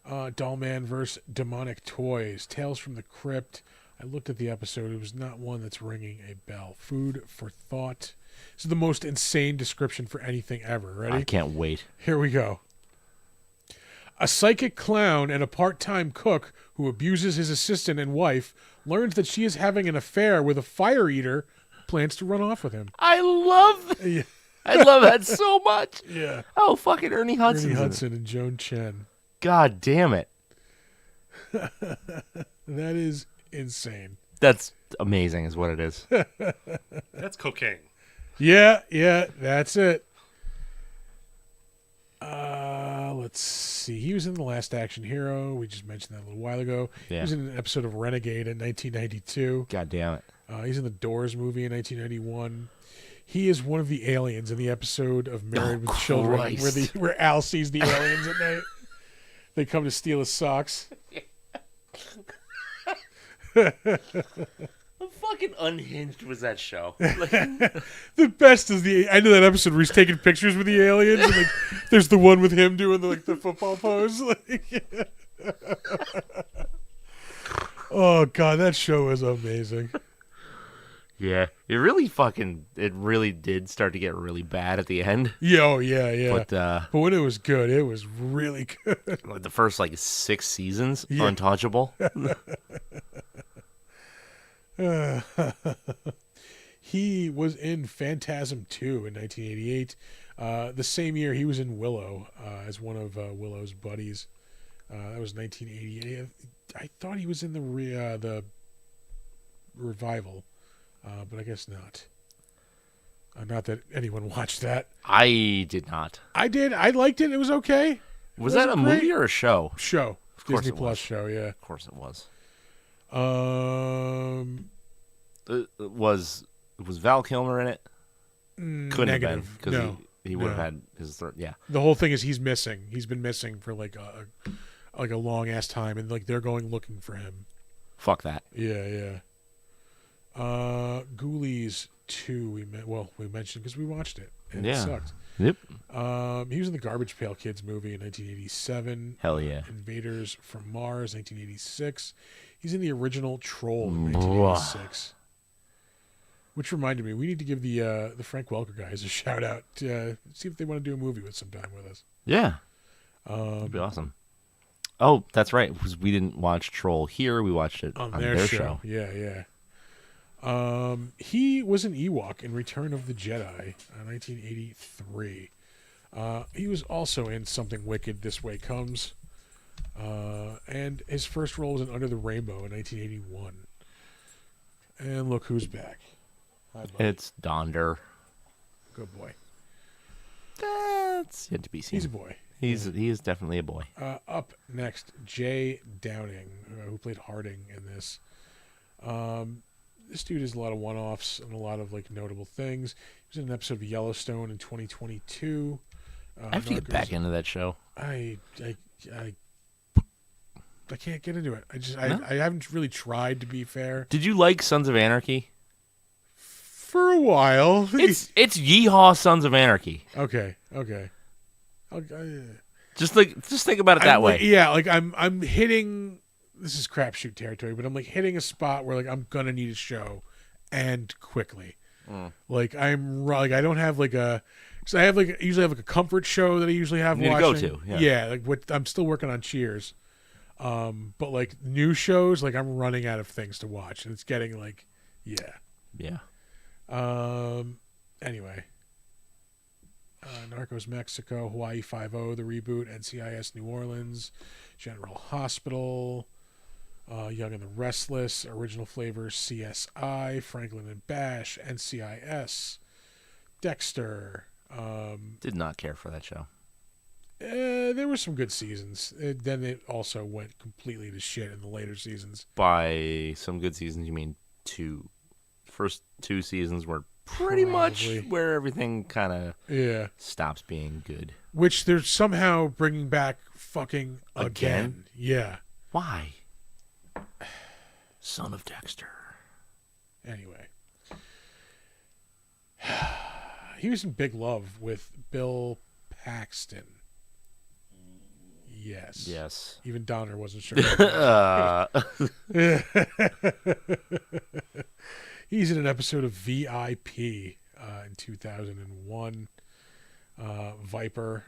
S1: Dollman vs. Demonic Toys. Tales from the Crypt. I looked at the episode. It was not one that's ringing a bell. Food for Thought. This is the most insane description for anything ever. Ready?
S2: I can't wait.
S1: Here we go. A psychic clown and a part-time cook who abuses his assistant and wife learns that she is having an affair with a fire eater who plans to run off with him.
S2: I love that.
S1: Yeah.
S2: I love that so much.
S1: Yeah.
S2: Oh, fucking Ernie Hudson.
S1: Ernie Hudson and Joan Chen.
S2: God damn it.
S1: That is insane.
S2: That's amazing is what it is.
S3: That's cocaine.
S1: Yeah, that's it. Let's see. He was in The Last Action Hero. We just mentioned that a little while ago.
S2: Yeah.
S1: He was in an episode of Renegade in 1992.
S2: God damn it.
S1: He's in the Doors movie in 1991. He is one of the aliens in the episode of Married with Children where Al sees the aliens at night. They come to steal his socks.
S2: How fucking unhinged was that show?
S1: The best is the end of that episode where he's taking pictures with the aliens. And like, there's the one with him doing the football pose. Oh god, that show is amazing.
S2: Yeah, it really did start to get really bad at the end.
S1: Yeah.
S2: But
S1: when it was good, it was really good.
S2: like the first 6 seasons, untouchable.
S1: He was in Phantasm 2 in 1988. The same year, he was in Willow as one of Willow's buddies. That was 1988. I thought he was in the revival, but I guess not. Not that anyone watched that.
S2: I did not.
S1: I did. I liked it. It was okay.
S2: Was that a movie or a show?
S1: Show.
S2: Of course
S1: Disney
S2: it
S1: Plus
S2: was.
S1: show, yeah.
S2: Of course it was. Was Val Kilmer in it? Couldn't
S1: negative.
S2: have been because he would have had his third. Yeah.
S1: The whole thing is he's missing. He's been missing for a long ass time, and they're going looking for him.
S2: Fuck that.
S1: Yeah. Ghoulies 2. We mentioned because we watched it and it sucked.
S2: Yep.
S1: He was in the Garbage Pail Kids movie in 1987.
S2: Hell yeah.
S1: Invaders from Mars 1986. He's in the original Troll in 1986. Which reminded me, we need to give the Frank Welker guys a shout out to see if they want to do a movie with sometime with us.
S2: Yeah. That'd be awesome. Oh, that's right. Because we didn't watch Troll here. We watched it on their show.
S1: Yeah. He was an Ewok in Return of the Jedi, 1983. He was also in Something Wicked, This Way Comes. And his first role was in Under the Rainbow in 1981. And look who's back. Hi, buddy.
S2: It's Donder.
S1: Good boy.
S2: That's yet to be seen.
S1: He's a boy.
S2: He is definitely a boy.
S1: Up next, Jay Downing, who played Harding in this. This dude has a lot of one-offs and a lot of notable things. He was in an episode of Yellowstone in 2022.
S2: I have to get back into that show.
S1: I can't get into it. I haven't really tried, to be fair.
S2: Did you like Sons of Anarchy?
S1: For a while.
S2: It's Yeehaw Sons of Anarchy.
S1: Okay.
S2: Just think about it that way.
S1: Yeah, I'm hitting. This is crapshoot territory, but I'm hitting a spot where I'm gonna need a show, and quickly. I don't have because I usually have a comfort show that I usually have
S2: you
S1: watching.
S2: To go to. Yeah.
S1: I'm still working on Cheers, but new shows I'm running out of things to watch, and it's getting
S2: Yeah.
S1: Anyway. Narcos Mexico, Hawaii Five-0, the reboot, NCIS New Orleans, General Hospital, Young and the Restless, Original Flavors, CSI, Franklin and Bash, NCIS, Dexter.
S2: Did not care for that show.
S1: There were some good seasons. Then it also went completely to shit in the later seasons.
S2: By some good seasons, you mean two? First 2 seasons were pretty much where everything kind of stops being good.
S1: Which they're somehow bringing back fucking again. Yeah.
S2: Why? Son of Dexter.
S1: Anyway. He was in Big Love with Bill Paxton. Yes. Even Donner wasn't sure. He's in an episode of VIP. in 2001. Viper.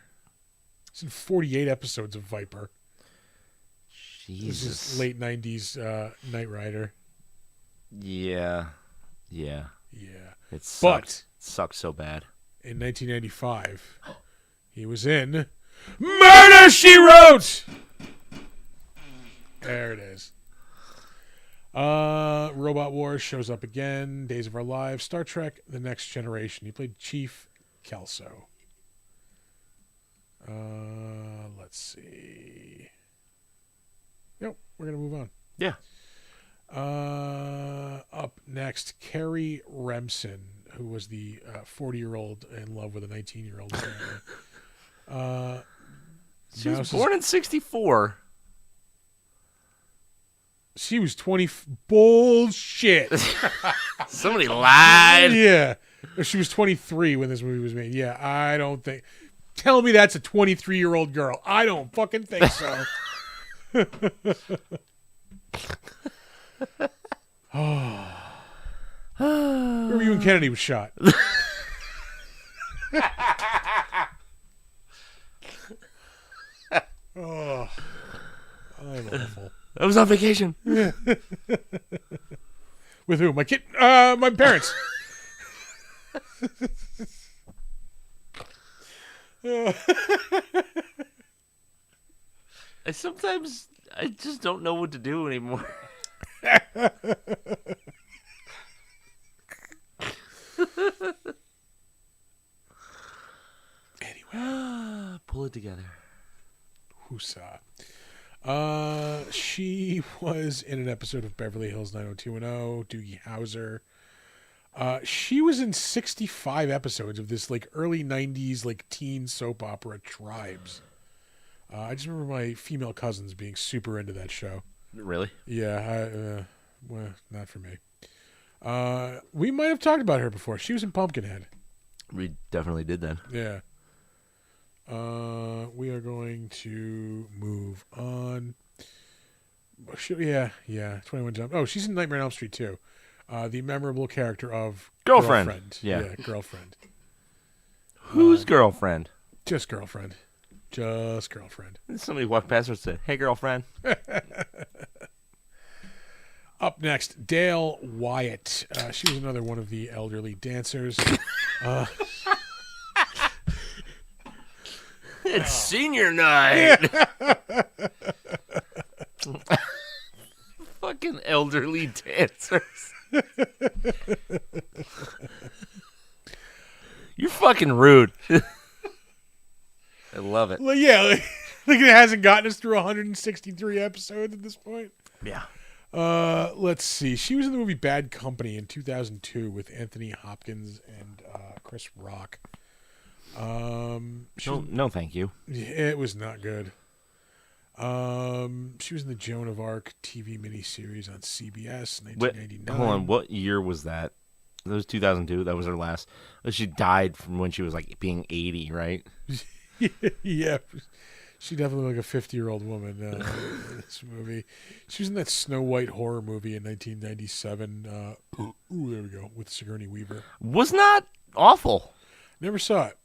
S1: It's in 48 episodes of Viper.
S2: Jesus.
S1: This is late 90s Knight Rider.
S2: Yeah. It sucked so bad.
S1: In 1995, he was in Murder, She Wrote! There it is. Robot Wars shows up again. Days of Our Lives. Star Trek: The Next Generation. He played Chief Kelso. Let's see. Nope, we're going to move on.
S2: Yeah.
S1: Up next, Carrie Remsen, who was the 40-year-old in love with a 19-year-old.
S2: She was born in 1964.
S1: She was 20. Bullshit.
S2: Somebody lied.
S1: Yeah. She was 23 when this movie was made. Yeah, I don't think. Tell me that's a 23-year-old girl. I don't fucking think so. Where were you when Kennedy was shot? Oh, I'm awful.
S2: I was on vacation.
S1: Yeah. With who? My kid? My parents.
S2: Sometimes I just don't know what to do anymore.
S1: Anyway,
S2: pull it together.
S1: Whoosah. She was in an episode of Beverly Hills 90210, Doogie Howser. She was in 65 episodes of this like early 90s like teen soap opera Tribes. I just remember my female cousins being super into that show.
S2: Really?
S1: Yeah, well, not for me. We might have talked about her before. She was in Pumpkinhead.
S2: We definitely did then.
S1: Yeah. We are going to move on. Yeah. 21 Jump. Oh, she's in Nightmare on Elm Street too. The memorable character of
S2: Girlfriend. Yeah,
S1: Girlfriend.
S2: Whose girlfriend?
S1: Just Girlfriend. Just Girlfriend.
S2: Somebody walked past her and said, "Hey, girlfriend."
S1: Up next, Dale Wyatt. She was another one of the elderly dancers.
S2: It's senior night. Fucking elderly dancers. You're fucking rude. I love it.
S1: Well, yeah, like it hasn't gotten us through 163 episodes at this point.
S2: Yeah.
S1: Let's see. She was in the movie Bad Company in 2002 with Anthony Hopkins and Chris Rock.
S2: No, thank you.
S1: It was not good. She was in the Joan of Arc TV miniseries on CBS in 1999.
S2: Hold on, what year was that? That was 2002. That was her last. She died from when she was like being 80, right?
S1: Yeah, she definitely looked like a 50-year-old woman in this movie. She was in that Snow White horror movie in 1997. There we go, with Sigourney Weaver.
S2: Was not awful.
S1: Never saw it.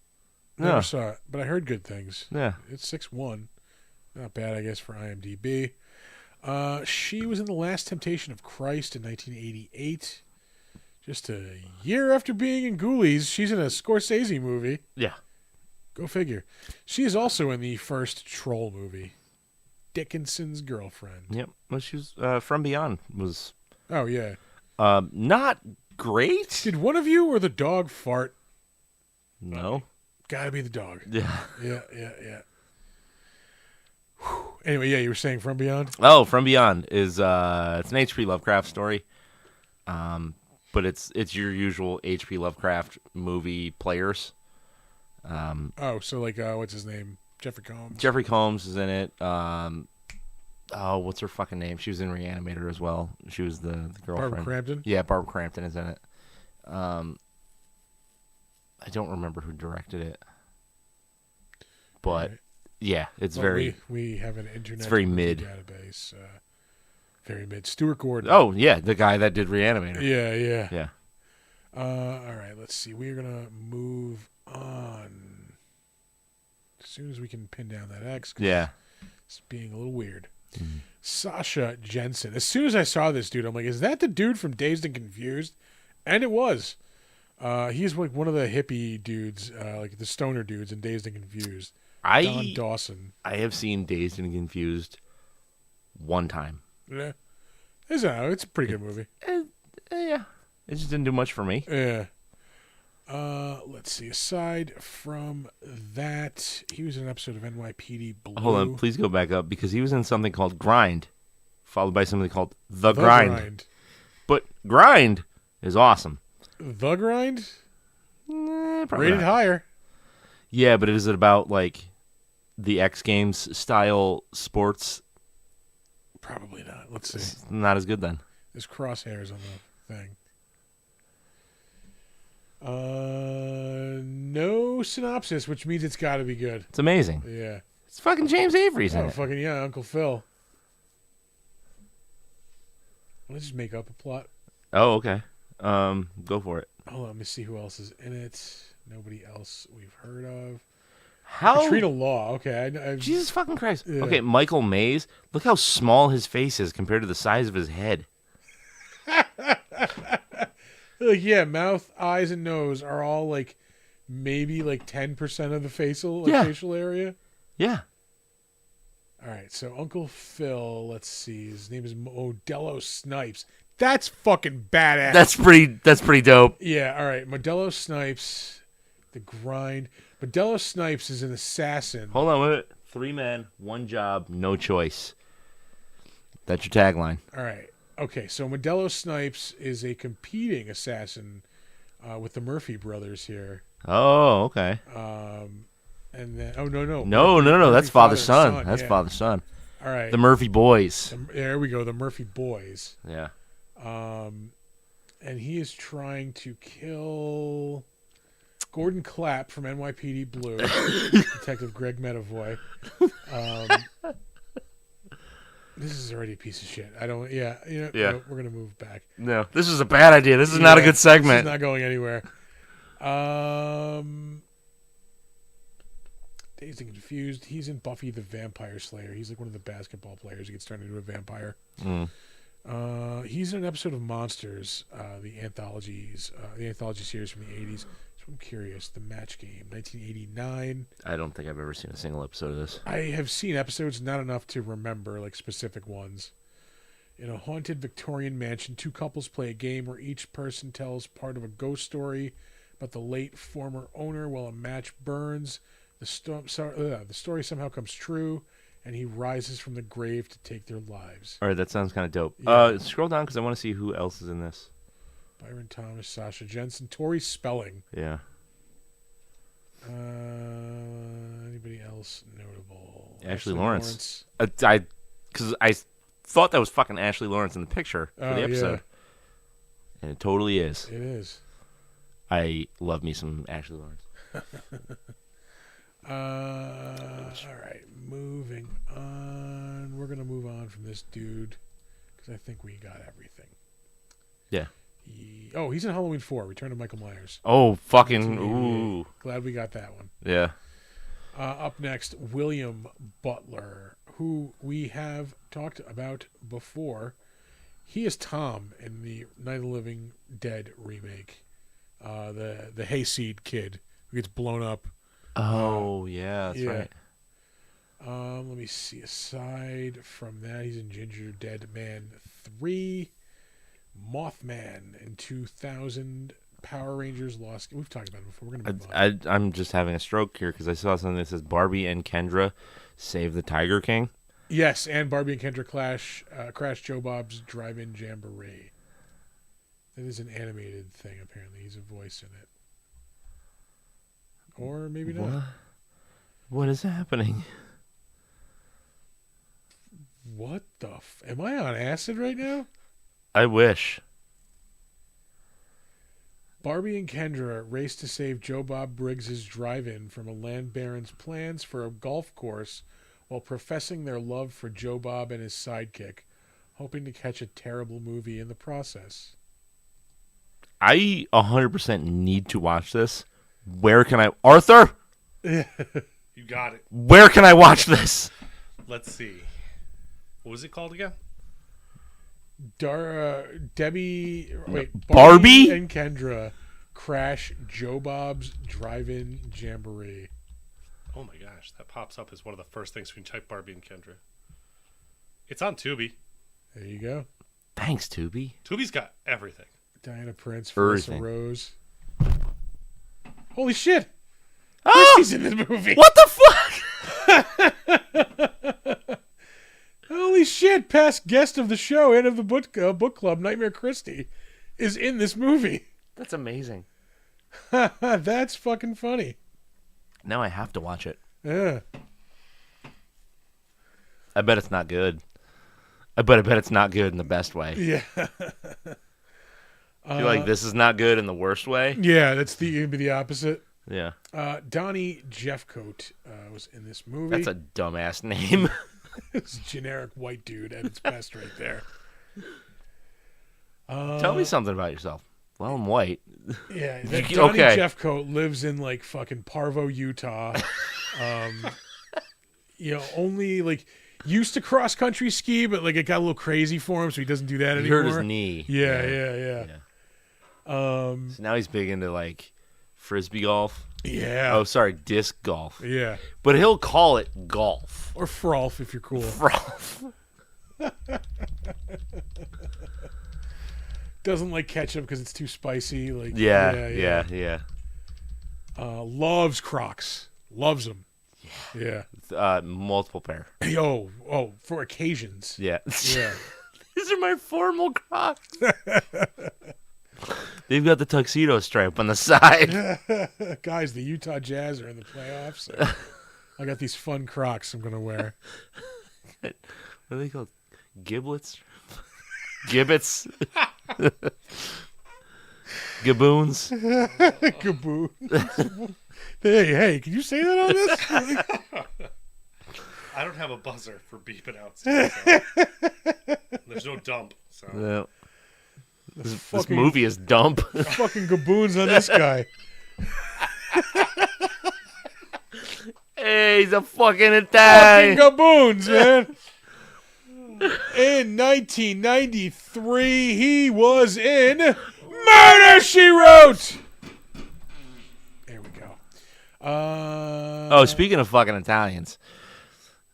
S1: Saw it, but I heard good things.
S2: Yeah.
S1: It's 6-1. Not bad, I guess, for IMDb. She was in The Last Temptation of Christ in 1988. Just a year after being in Ghoulies, she's in a Scorsese movie.
S2: Yeah.
S1: Go figure. She is also in the first Troll movie, Dickinson's Girlfriend.
S2: Yep. Well, she was From Beyond was.
S1: Oh yeah.
S2: Not great.
S1: Did one of you or the dog fart?
S2: No.
S1: Gotta be the dog.
S2: Yeah.
S1: Yeah. Whew. Anyway, yeah, you were saying From Beyond?
S2: Oh, From Beyond is it's an H.P. Lovecraft story. But it's your usual H.P. Lovecraft movie players.
S1: So like what's his name? Jeffrey Combs.
S2: Jeffrey Combs is in it. What's her fucking name? She was in Reanimator as well. She was the girlfriend.
S1: Barbara Crampton?
S2: Yeah, Barbara Crampton is in it. I don't remember who directed it. But, yeah, it's very...
S1: We have an internet
S2: it's very mid.
S1: Database. Very mid. Stuart Gordon.
S2: Oh, yeah, the guy that did Reanimator.
S1: Yeah. All right, let's see. We're gonna move on as soon as we can pin down that X.
S2: Yeah.
S1: It's being a little weird.
S2: Mm-hmm.
S1: Sasha Jensen. As soon as I saw this dude, I'm like, is that the dude from Dazed and Confused? And it was. He's like one of the hippie dudes, like the stoner dudes in Dazed and Confused. Don Dawson.
S2: I have seen Dazed and Confused one time.
S1: Yeah. It's a pretty good movie.
S2: Yeah. It just didn't do much for me.
S1: Yeah. Let's see. Aside from that, he was in an episode of NYPD Blue.
S2: Hold on. Please go back up because he was in something called Grind, followed by something called The Grind. But Grind is awesome.
S1: The Grind?
S2: Probably
S1: Rated
S2: not.
S1: higher.
S2: Yeah, but is it about like the X Games style sports?
S1: Probably not. Let's see.
S2: It's not as good then.
S1: There's crosshairs on the thing. No synopsis, which means it's got to be good.
S2: It's amazing.
S1: Yeah.
S2: It's fucking James Avery's in it.
S1: Fucking yeah, Uncle Phil. Let's just make up a plot.
S2: Oh, okay. Go for it.
S1: Hold on, let me see who else is in it. Nobody else we've heard of.
S2: How?
S1: Katrina Law. Okay.
S2: Jesus fucking Christ.
S1: Yeah.
S2: Okay, Michael Mays. Look how small his face is compared to the size of his head.
S1: Like, yeah, mouth, eyes, and nose are all like maybe like 10% of the facial area.
S2: Yeah.
S1: All right, so Uncle Phil, let's see. His name is Modelo Snipes. That's fucking badass.
S2: That's pretty dope.
S1: Yeah, all right. Modelo Snipes, The Grind. Modelo Snipes is an assassin.
S2: Hold on, wait. 3 men, 1 job, no choice. That's your tagline.
S1: All right. Okay, so Modelo Snipes is a competing assassin with the Murphy brothers here.
S2: Oh, okay.
S1: And then, no.
S2: No. That's father-son. That's father-son.
S1: All right.
S2: The Murphy boys.
S1: There we go. The Murphy boys.
S2: Yeah.
S1: And he is trying to kill Gordon Clapp from NYPD Blue, Detective Greg Medavoy. This is already a piece of shit. I don't. Yeah. We're gonna move back.
S2: No, this is a bad idea. This is not a good segment.
S1: This is not going anywhere. Dazed and Confused. He's in Buffy the Vampire Slayer. He's like one of the basketball players who gets turned into a vampire. He's in an episode of Monsters, the anthology series from the 80s. So I'm curious. The Match Game, 1989.
S2: I don't think I've ever seen a single episode of this.
S1: I have seen episodes, not enough to remember like specific ones. In a haunted Victorian mansion, 2 couples play a game where each person tells part of a ghost story about the late former owner while a match burns. The story somehow comes true, and he rises from the grave to take their lives.
S2: All right, that sounds kind of dope.
S1: Yeah.
S2: Scroll down because I want to see who else is in this.
S1: Byron Thomas, Sasha Jensen, Tori Spelling.
S2: Yeah.
S1: Anybody else notable?
S2: Ashley Lawrence. Because I thought that was fucking Ashley Lawrence in the picture for the episode. Yeah. And it totally is.
S1: It is.
S2: I love me some Ashley Lawrence.
S1: All right, moving on. We're gonna move on from this dude because I think we got everything.
S2: Yeah.
S1: He's in Halloween 4, Return of Michael Myers.
S2: Oh, fucking ooh!
S1: Glad we got that one.
S2: Yeah.
S1: Up next, William Butler, who we have talked about before. He is Tom in the Night of the Living Dead remake. The hayseed kid who gets blown up.
S2: Oh, yeah, that's right.
S1: Let me see. Aside from that, he's in Ginger Dead Man 3, Mothman in 2000, Power Rangers Lost. We've talked about it before. We're gonna move on.
S2: I'm just having a stroke here because I saw something that says Barbie and Kendra save the Tiger King.
S1: Yes, and Barbie and Kendra crash Joe Bob's Drive-In Jamboree. That is an animated thing, apparently. He's a voice in it. Or maybe not.
S2: What is happening?
S1: What the am I on acid right now?
S2: I wish.
S1: Barbie and Kendra race to save Joe Bob Briggs' drive-in from a land baron's plans for a golf course while professing their love for Joe Bob and his sidekick, hoping to catch a terrible movie in the process.
S2: I 100% need to watch this. Where can I... Arthur?
S3: You got it.
S2: Where can I watch this?
S3: Let's see. What was it called again?
S2: Barbie
S1: and Kendra crash Joe Bob's Drive-In Jamboree.
S3: Oh my gosh, that pops up as one of the first things when you type Barbie and Kendra. It's on Tubi.
S1: There you go.
S2: Thanks, Tubi.
S3: Tubi's got everything.
S1: Diana Prince,
S2: Everything.
S1: Melissa Rose. Holy shit!
S2: Oh!
S1: Christy's in this movie.
S2: What the fuck?
S1: Holy shit! Past guest of the show and of the book club, Nightmare Christie, is in this movie.
S2: That's amazing.
S1: That's fucking funny.
S2: Now I have to watch it.
S1: Yeah.
S2: I bet it's not good. I bet it's not good in the best way.
S1: Yeah.
S2: I feel like this is not good in the worst way.
S1: Yeah, that's gonna be the opposite.
S2: Yeah.
S1: Donnie Jeffcoat was in this movie.
S2: That's a dumbass name.
S1: It's a generic white dude at its best right there.
S2: Tell me something about yourself. Well, I'm white.
S1: Yeah, Donnie Jeffcoat lives in like fucking Parvo, Utah. Only like used to cross country ski, but like it got a little crazy for him, so he doesn't do that anymore.
S2: He hurt his knee.
S1: Yeah.
S2: So now he's big into like frisbee golf.
S1: Yeah.
S2: Oh, sorry, disc golf.
S1: Yeah.
S2: But he'll call it golf.
S1: Or frolf if you're cool.
S2: Frolf.
S1: Doesn't like ketchup because it's too spicy. Like
S2: Yeah.
S1: Loves Crocs. Loves them. Yeah.
S2: Multiple pair.
S1: For occasions.
S2: Yeah.
S1: Yeah.
S2: These are my formal Crocs. They've got the tuxedo stripe on the side.
S1: Guys, the Utah Jazz are in the playoffs. So I got these fun Crocs I'm going to wear.
S2: What are they called? Giblets? Gibbets? Gaboons?
S1: Gaboons. Hey, can you say that on this?
S3: I don't have a buzzer for beeping out stuff. So. There's no dump. So.
S2: Yeah. This movie is dump.
S1: Fucking gaboons on this guy.
S2: Hey, he's a fucking Italian.
S1: Fucking gaboons, man. In 1993, he was in Murder, She Wrote. There we go.
S2: Speaking of fucking Italians.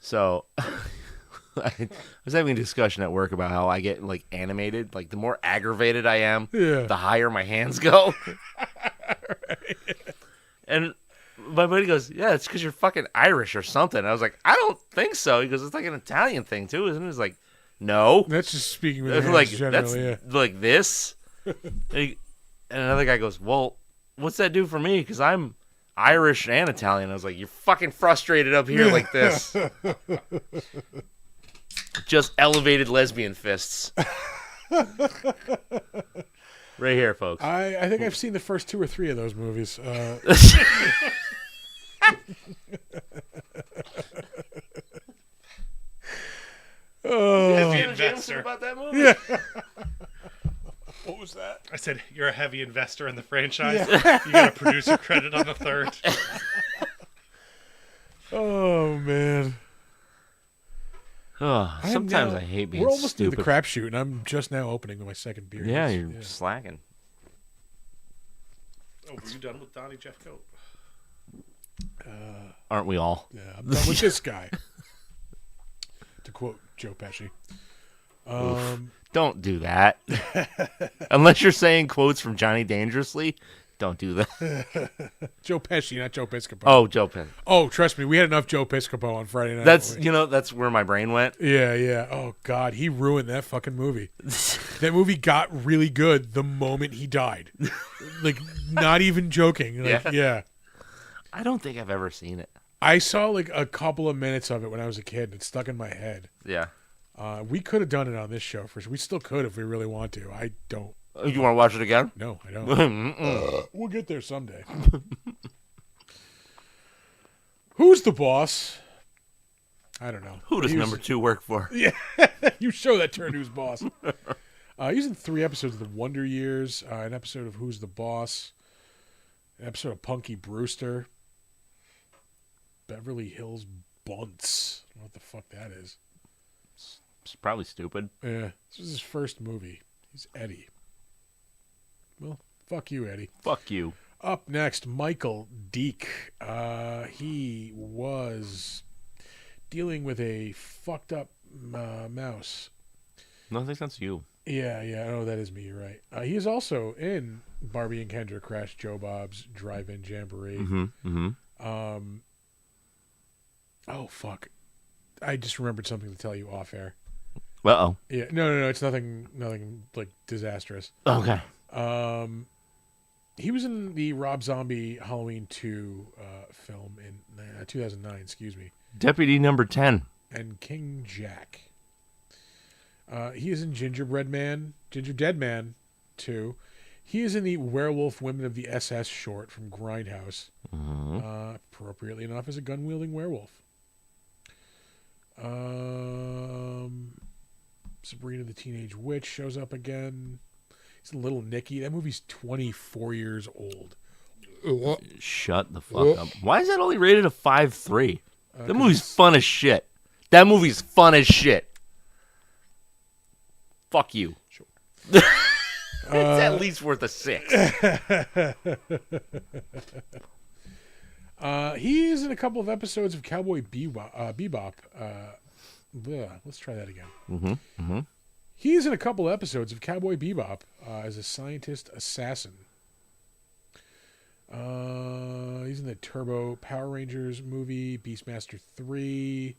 S2: So, I was having a discussion at work about how I get, like, animated. Like, the more aggravated I am, the higher my hands go.
S1: Right.
S2: And my buddy goes, yeah, it's because you're fucking Irish or something. I was like, I don't think so. He goes, it's like an Italian thing, too, isn't it? He's like, no.
S1: That's just speaking with your hands
S2: like,
S1: generally,
S2: that's like this. And another guy goes, well, what's that do for me? Because I'm Irish and Italian. I was like, you're fucking frustrated up here like this. Just elevated lesbian fists. Right here, folks.
S1: I think I've seen the first 2 or 3 of those movies.
S3: Heavy investor.
S2: About that movie?
S1: Yeah. What was that?
S3: I said, you're a heavy investor in the franchise. Yeah. You got a producer credit on the 3rd.
S1: Oh, man.
S2: Oh, sometimes I hate being
S1: We're almost
S2: stupid.
S1: through the crapshoot, and I'm just now opening my second beer.
S2: Yeah, you're slacking.
S3: Oh, were you done with Donnie Jeffcoat?
S2: Aren't we all?
S1: Yeah, I'm done with this guy. To quote Joe Pesci.
S2: Don't do that. Unless you're saying quotes from Johnny Dangerously, don't do that.
S1: Joe Pesci, not Joe Piscopo.
S2: Oh, Joe Pesci.
S1: Oh, trust me, we had enough Joe Piscopo on Friday night.
S2: That's where my brain went.
S1: Yeah. Oh, God, he ruined that fucking movie. That movie got really good the moment he died. Like, not even joking. Like, yeah.
S2: I don't think I've ever seen it.
S1: I saw like a couple of minutes of it when I was a kid. It stuck in my head.
S2: Yeah.
S1: We could have done it on this show for sure. We still could if we really want to. I don't.
S2: You want to watch it again?
S1: No, I don't. We'll get there someday. Who's the boss? I don't know.
S2: Who does number 2 work for?
S1: Yeah, you show that turn who's boss. He was in 3 episodes of The Wonder Years, an episode of Who's the Boss, an episode of Punky Brewster, Beverly Hills Bunts. I don't know what the fuck that is.
S2: It's probably stupid.
S1: Yeah, this was his first movie. He's Eddie. Well, fuck you, Eddie.
S2: Fuck you.
S1: Up next, Michael Deek. He was dealing with a fucked up mouse.
S2: No, I think that's you.
S1: Yeah, oh, that is me, you're right. He is also in Barbie and Kendra Crash Joe Bob's Drive-In Jamboree. Oh, fuck. I just remembered something to tell you off air.
S2: Uh-oh.
S1: Yeah, no, it's nothing like disastrous.
S2: Okay.
S1: He was in the Rob Zombie Halloween 2 film in 2009, excuse me.
S2: Deputy number 10.
S1: And King Jack. He is in Gingerbread Man 2. He is in the Werewolf Women of the SS short from Grindhouse. Appropriately enough, as a gun-wielding werewolf. Sabrina the Teenage Witch shows up again. He's in Little Nicky. That movie's 24 years old.
S2: Shut the fuck up. Why is that only rated a 5.3? That movie's fun as shit. That movie's fun as shit. Fuck you.
S1: Sure.
S2: It's at least worth a 6.
S1: He's in a couple of episodes of Cowboy Bebop. Let's try that again. He's in a couple episodes of Cowboy Bebop as a scientist assassin. He's in the Turbo Power Rangers movie, Beastmaster 3,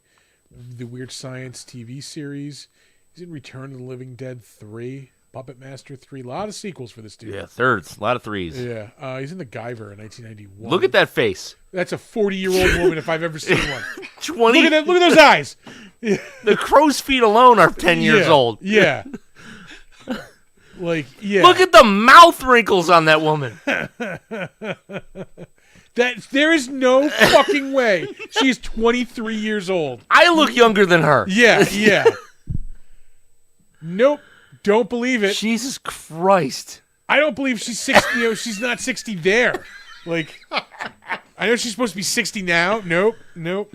S1: the Weird Science TV series. He's in Return of the Living Dead 3, Puppet Master 3. A lot of sequels for this dude.
S2: Yeah, thirds. A lot of threes.
S1: Yeah. He's in The Guyver in 1991.
S2: Look at that face.
S1: That's a 40-year-old woman if I've ever seen one.
S2: 20.
S1: Look at those eyes.
S2: The crow's feet alone are 10 years old.
S1: Yeah. Like, yeah.
S2: Look at the mouth wrinkles on that woman.
S1: There is no fucking way she's 23 years old.
S2: I look younger than her.
S1: Yeah. Nope. Don't believe it.
S2: Jesus Christ.
S1: I don't believe she's 60. She's not 60 there. Like, I know she's supposed to be 60 now. Nope.
S2: No.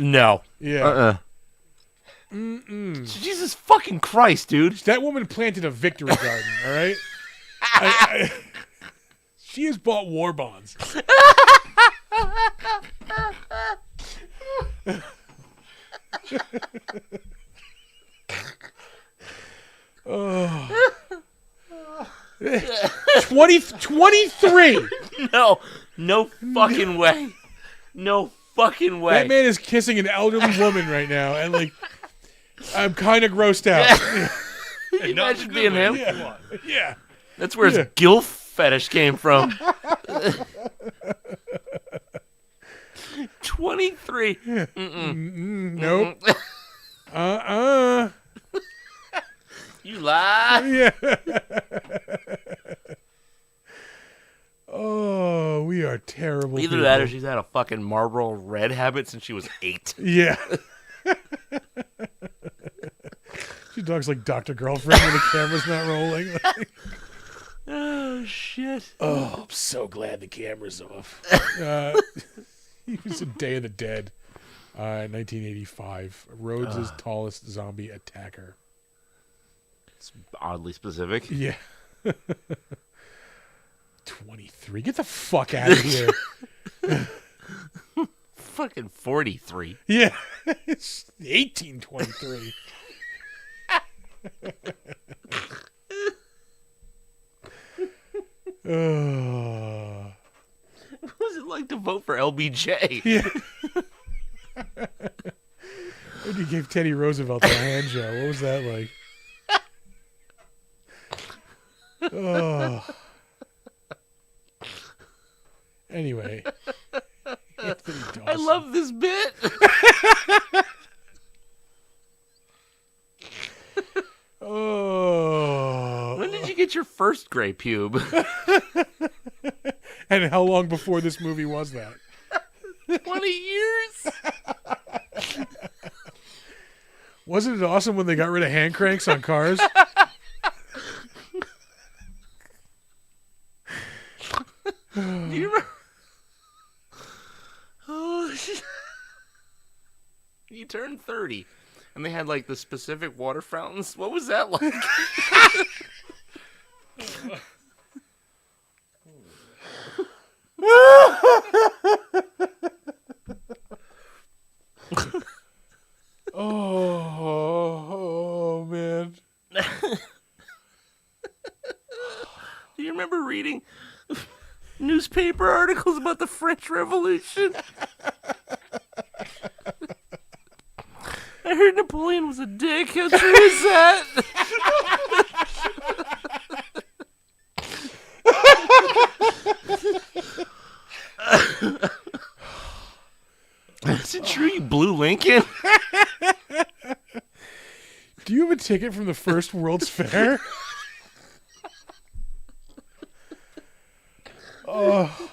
S1: Yeah.
S2: Jesus fucking Christ, dude.
S1: That woman planted a victory garden, all right? She has bought war bonds. Oh. 23.
S2: No fucking way. No fucking way.
S1: That man is kissing an elderly woman right now, and like, I'm kind of grossed out.
S2: Can you imagine being him?
S1: Yeah.
S2: That's where his gilf fetish came from. 23.
S1: Nope.
S2: You lie.
S1: Yeah. Oh, we are terrible.
S2: Either
S1: people.
S2: that or she's had a fucking Marlboro Red habit since she was 8.
S1: Yeah. She talks like Dr. Girlfriend when the camera's not rolling.
S2: Oh, shit.
S1: Oh, I'm so glad the camera's off. He was in Day of the Dead, 1985. Rhodes' tallest zombie attacker.
S2: It's oddly specific.
S1: Yeah. 23. Get the fuck out of here.
S2: Fucking 43.
S1: Yeah. It's 1823.
S2: What was it like to vote for LBJ?
S1: Yeah. When you gave Teddy Roosevelt a hand job, what was that like? Oh. Anyway.
S2: I love this bit.
S1: Oh.
S2: When did you get your first gray pube?
S1: And how long before this movie was that?
S2: 20 years.
S1: Wasn't it awesome when they got rid of hand cranks on cars?
S2: Do you remember? Oh, you turned 30, and they had like the specific water fountains. What was that like?
S1: Oh man.
S2: Do you remember reading newspaper articles about the French Revolution? I heard Napoleon was a dick. How true is that? Is it true you blew Lincoln?
S1: Do you have a ticket from the first World's Fair? Oh.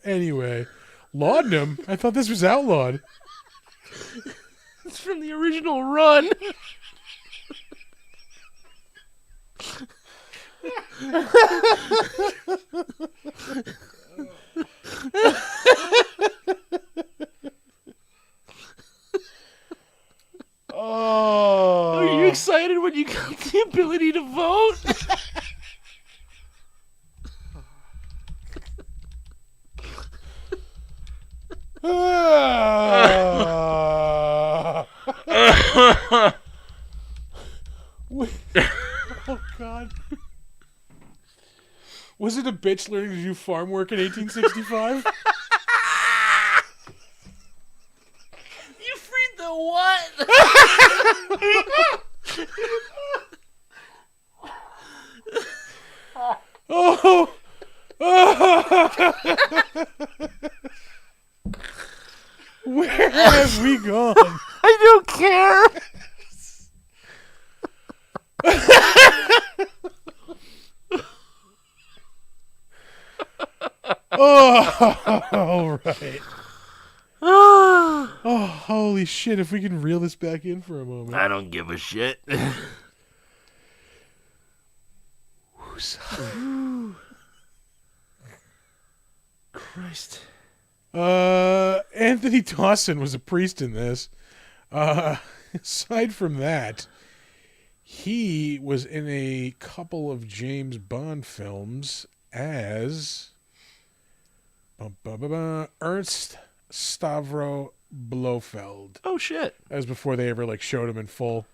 S1: Anyway, laudanum? I thought this was outlawed.
S2: It's from the original Run.
S1: Oh.
S2: Are you excited when you got the ability to vote?
S1: Wait. Oh God. Was it a bitch learning to do farm work in 1865?
S2: You freed the what?
S1: Oh. Where have we gone?
S2: I don't care.
S1: Oh, all right. Oh, holy shit. If we can reel this back in for a moment.
S2: I don't give a shit. Christ.
S1: Anthony Dawson was a priest in this. Aside from that, he was in a couple of James Bond films as Ernst Stavro Blofeld.
S2: Oh shit!
S1: As before they ever like showed him in full.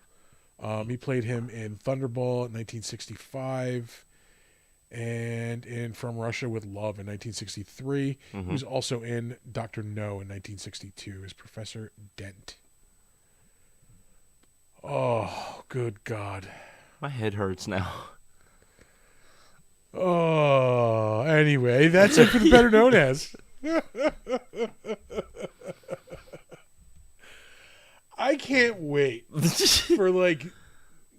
S1: He played him in Thunderball in 1965, and in From Russia with Love in 1963.
S2: Mm-hmm.
S1: He was also in Dr. No in 1962 as Professor Dent. Oh, good God.
S2: My head hurts now.
S1: Oh, anyway, that's it for the Better Known As. I can't wait for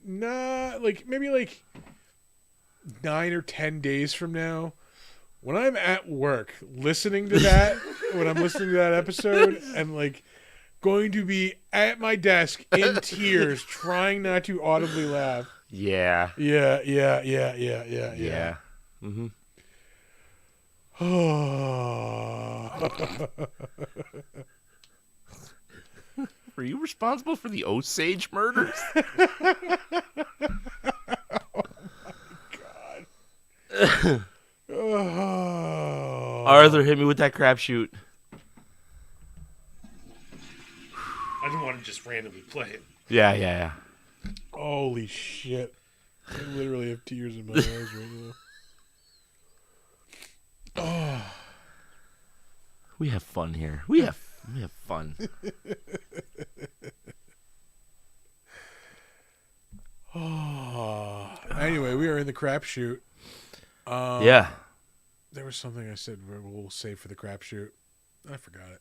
S1: maybe 9 or 10 days from now when I'm at work listening to that, when I'm listening to that episode and going to be at my desk in tears trying not to audibly laugh.
S2: Yeah.
S1: Yeah.
S2: Mm-hmm. Were you responsible for the Osage murders?
S1: Oh.
S2: Arthur, hit me with that crapshoot.
S3: I didn't want to just randomly play it.
S2: Yeah.
S1: Holy shit. I literally have tears in my eyes right now. Oh.
S2: We have fun here. We have fun.
S1: Oh. Anyway, we are in the crapshoot.
S2: Yeah.
S1: There was something I said we'll save for the crapshoot. I forgot it.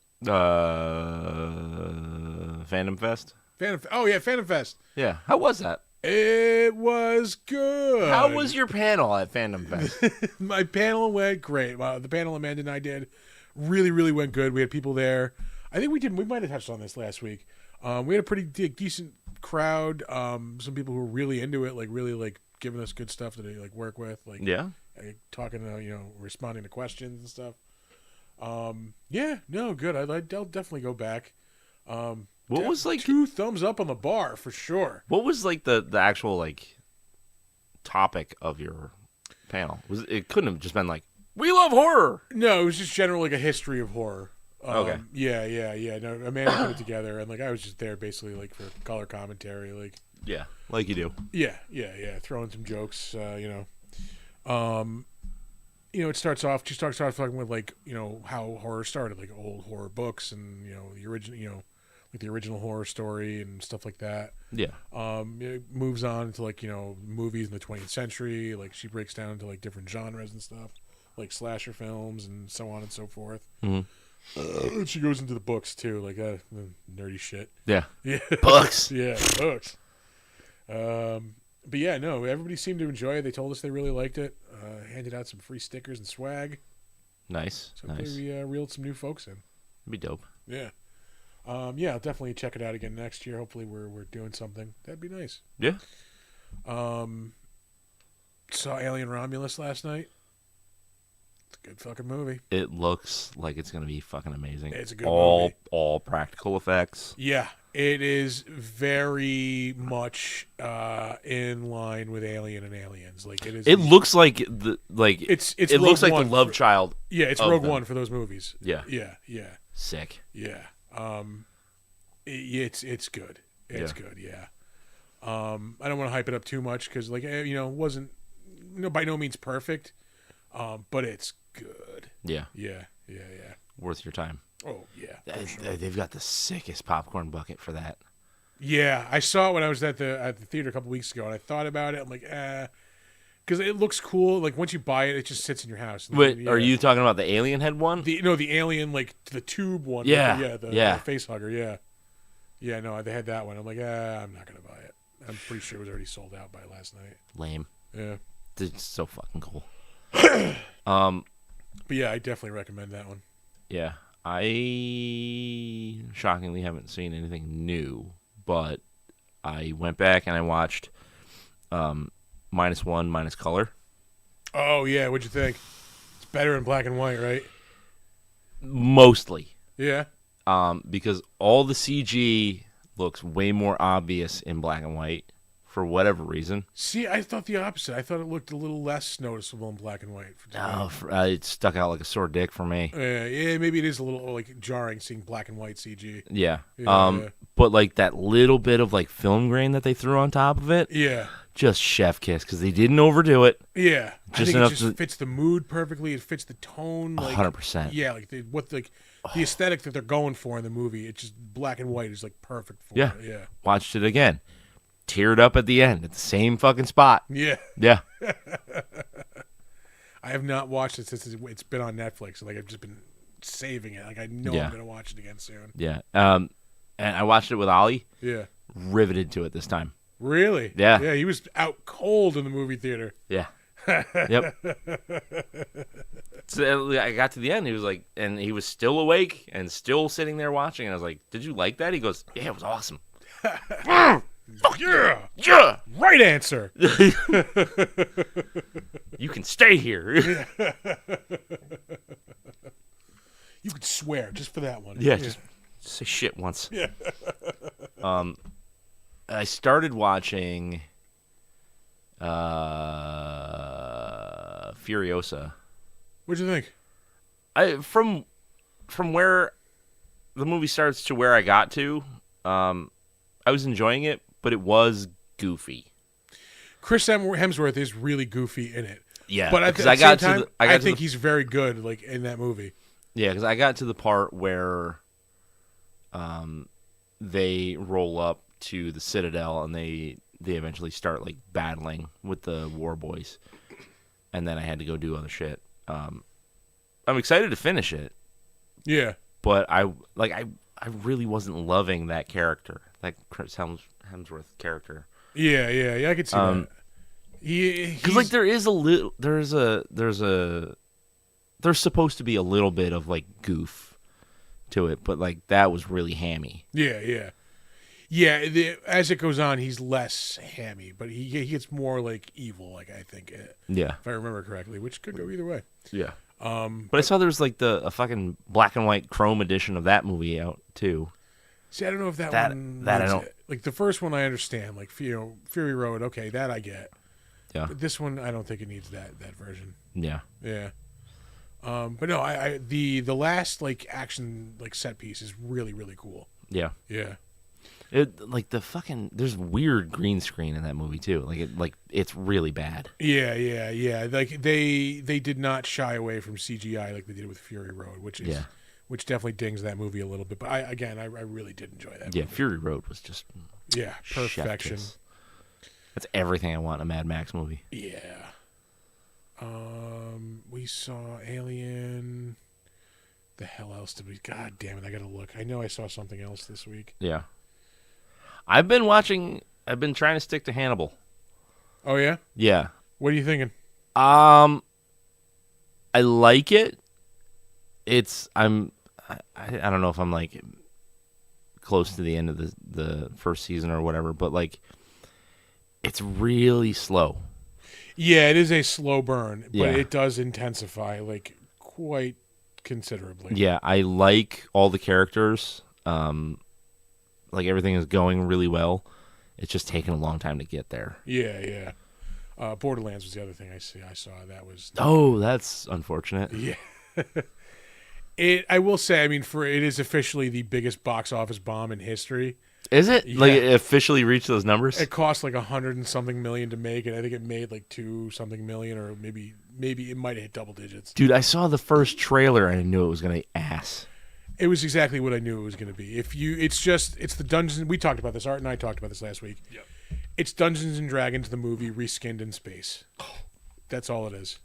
S2: Fandom Fest?
S1: Fandom Fest.
S2: Yeah. How was that?
S1: It was good.
S2: How was your panel at Fandom Fest?
S1: My panel went great. The panel Amanda and I did really, really went good. We had people there. I think we might have touched on this last week. We had a pretty decent crowd. Some people who were really into it, really giving us good stuff to work with.
S2: Yeah.
S1: talking to responding to questions and stuff. Yeah, no, good. I'll definitely go back.
S2: What was like
S1: 2 thumbs up on the bar for sure.
S2: What was like the actual like topic of your panel? It couldn't have just been like, we love horror.
S1: No, it was just general like a history of horror.
S2: Okay.
S1: Yeah. No, Amanda put it together, and like I was just there basically like for color commentary, like.
S2: Yeah, like you do.
S1: Yeah. Throwing some jokes, It starts off. She starts off talking with like how horror started, like old horror books, and the original, like the original horror story and stuff like that.
S2: Yeah.
S1: It moves on to like movies in the 20th century. Like she breaks down to like different genres and stuff, like slasher films and so on and so forth.
S2: Mm-hmm.
S1: She goes into the books too, like nerdy shit.
S2: Yeah.
S1: Yeah.
S2: Books.
S1: Yeah, books. But yeah, no, everybody seemed to enjoy it. They told us they really liked it. Handed out some free stickers and swag.
S2: Nice.
S1: So we reeled some new folks in.
S2: It'd be dope.
S1: Yeah. Yeah, I'll definitely check it out again next year. Hopefully we're doing something. That'd be nice.
S2: Yeah.
S1: Saw Alien Romulus last night. It's a good fucking movie.
S2: It looks like it's gonna be fucking amazing.
S1: It's a good movie.
S2: All practical effects.
S1: Yeah. It is very much in line with Alien and Aliens. Like it is.
S2: It looks like it
S1: Rogue
S2: looks like
S1: One
S2: the love child.
S1: Yeah, it's Rogue One for those movies.
S2: Yeah.
S1: Sick. Yeah. It's good. It's good. Yeah. I don't want to hype it up too much because it wasn't by no means perfect, but it's good.
S2: Yeah.
S1: Yeah.
S2: Worth your time.
S1: Oh yeah,
S2: They've got the sickest popcorn bucket for that.
S1: Yeah, I saw it when I was at the theater a couple weeks ago, and I thought about it. I'm like, because it looks cool. Like once you buy it, it just sits in your house.
S2: Wait, are you talking about the alien head one?
S1: The Alien like the tube one.
S2: Yeah,
S1: the face hugger. Yeah. No, they had that one. I'm like, I'm not gonna buy it. I'm pretty sure it was already sold out by last night.
S2: Lame.
S1: Yeah,
S2: it's so fucking cool.
S1: But yeah, I definitely recommend that one.
S2: Yeah. I shockingly haven't seen anything new, but I went back and I watched -1 minus color.
S1: Oh yeah, what'd you think? It's better in black and white, right?
S2: Mostly.
S1: Yeah.
S2: Because all the CG looks way more obvious in black and white for whatever reason.
S1: See, I thought the opposite. I thought it looked a little less noticeable in black and white.
S2: No, it stuck out like a sore dick for me.
S1: Yeah, maybe it is a little like jarring seeing black and white CG.
S2: Yeah. But like that little bit of like film grain that they threw on top of it.
S1: Yeah.
S2: Just chef kiss because they didn't overdo it.
S1: Yeah.
S2: Just
S1: I think
S2: enough
S1: it just fits the mood perfectly. It fits the tone.
S2: 100%.
S1: Yeah, like the aesthetic that they're going for in the movie. It's just black and white is like perfect for it. Yeah.
S2: Watched it again. Teared up at the end at the same fucking spot.
S1: Yeah.
S2: Yeah.
S1: I have not watched it since it's been on Netflix. Like I've just been saving it. Like I know I'm gonna watch it again soon.
S2: Yeah. And I watched it with Ollie.
S1: Yeah.
S2: Riveted to it this time.
S1: Really?
S2: Yeah.
S1: Yeah. He was out cold in the movie theater.
S2: Yeah. Yep. So I got to the end. He was like, and he was still awake and still sitting there watching. And I was like, "Did you like that?" He goes, "Yeah, it was awesome."
S1: Fuck yeah!
S2: Yeah!
S1: Right answer!
S2: You can stay here.
S1: You could swear just for that one.
S2: Yeah, just say shit once.
S1: Yeah.
S2: I started watching Furiosa.
S1: What'd you think?
S2: From where the movie starts to where I got to, I was enjoying it, but it was goofy.
S1: Chris Hemsworth is really goofy in it.
S2: Yeah,
S1: but at the same time, I think he's very good, like in that movie.
S2: Yeah, because I got to the part where, they roll up to the Citadel and they eventually start like battling with the war boys, and then I had to go do other shit. I'm excited to finish it. Yeah, but I really wasn't loving that character, that Chris Hemsworth character. Yeah, I could see that. Because like there's supposed to be a little bit of like goof to it, but like that was really hammy. Yeah,
S1: Yeah, as it goes on, he's less hammy, but he gets more like evil. Like I think,
S2: Yeah,
S1: if I remember correctly, which could go either way.
S2: yeah. But I saw there was like a fucking black and white chrome edition of that movie out too.
S1: See, I don't know if that one.
S2: I don't
S1: like the first one. I understand, like Fury Road. Okay, that I get.
S2: Yeah.
S1: But this one, I don't think it needs that version.
S2: Yeah.
S1: Yeah. But no, the last like action like set piece is really really cool.
S2: Yeah.
S1: Yeah.
S2: There's weird green screen in that movie too. It's really bad.
S1: Yeah. Like they did not shy away from CGI like they did with Fury Road, which definitely dings that movie a little bit. But I really did enjoy that.
S2: Yeah,
S1: movie.
S2: Fury Road was just
S1: perfection.
S2: That's everything I want in a Mad Max movie.
S1: Yeah. We saw Alien. The hell else did we? God damn it! I gotta look. I know I saw something else this week.
S2: Yeah. I've been trying to stick to Hannibal.
S1: Oh yeah?
S2: Yeah.
S1: What are you thinking?
S2: I like it. I don't know if I'm like close to the end of the first season or whatever, but like it's really slow.
S1: Yeah, it is a slow burn, but
S2: Yeah.
S1: it does intensify like quite considerably.
S2: Yeah, I like all the characters. Like everything is going really well. It's just taking a long time to get there.
S1: Yeah. Borderlands was the other thing I saw. That was.
S2: Oh, that's unfortunate.
S1: Yeah. I will say, I mean, it is officially the biggest box office bomb in history.
S2: Is it?
S1: Yeah.
S2: Like it officially reached those numbers?
S1: It cost like $100 and something million to make, and I think it made like $2 something million, or maybe it might have hit double digits.
S2: Dude, I saw the first trailer and I knew it was gonna be ass.
S1: It was exactly what I knew it was going to be. It's the Dungeons. We talked about this. Art and I talked about this last week.
S3: Yep.
S1: It's Dungeons and Dragons, the movie reskinned in space. That's all it is.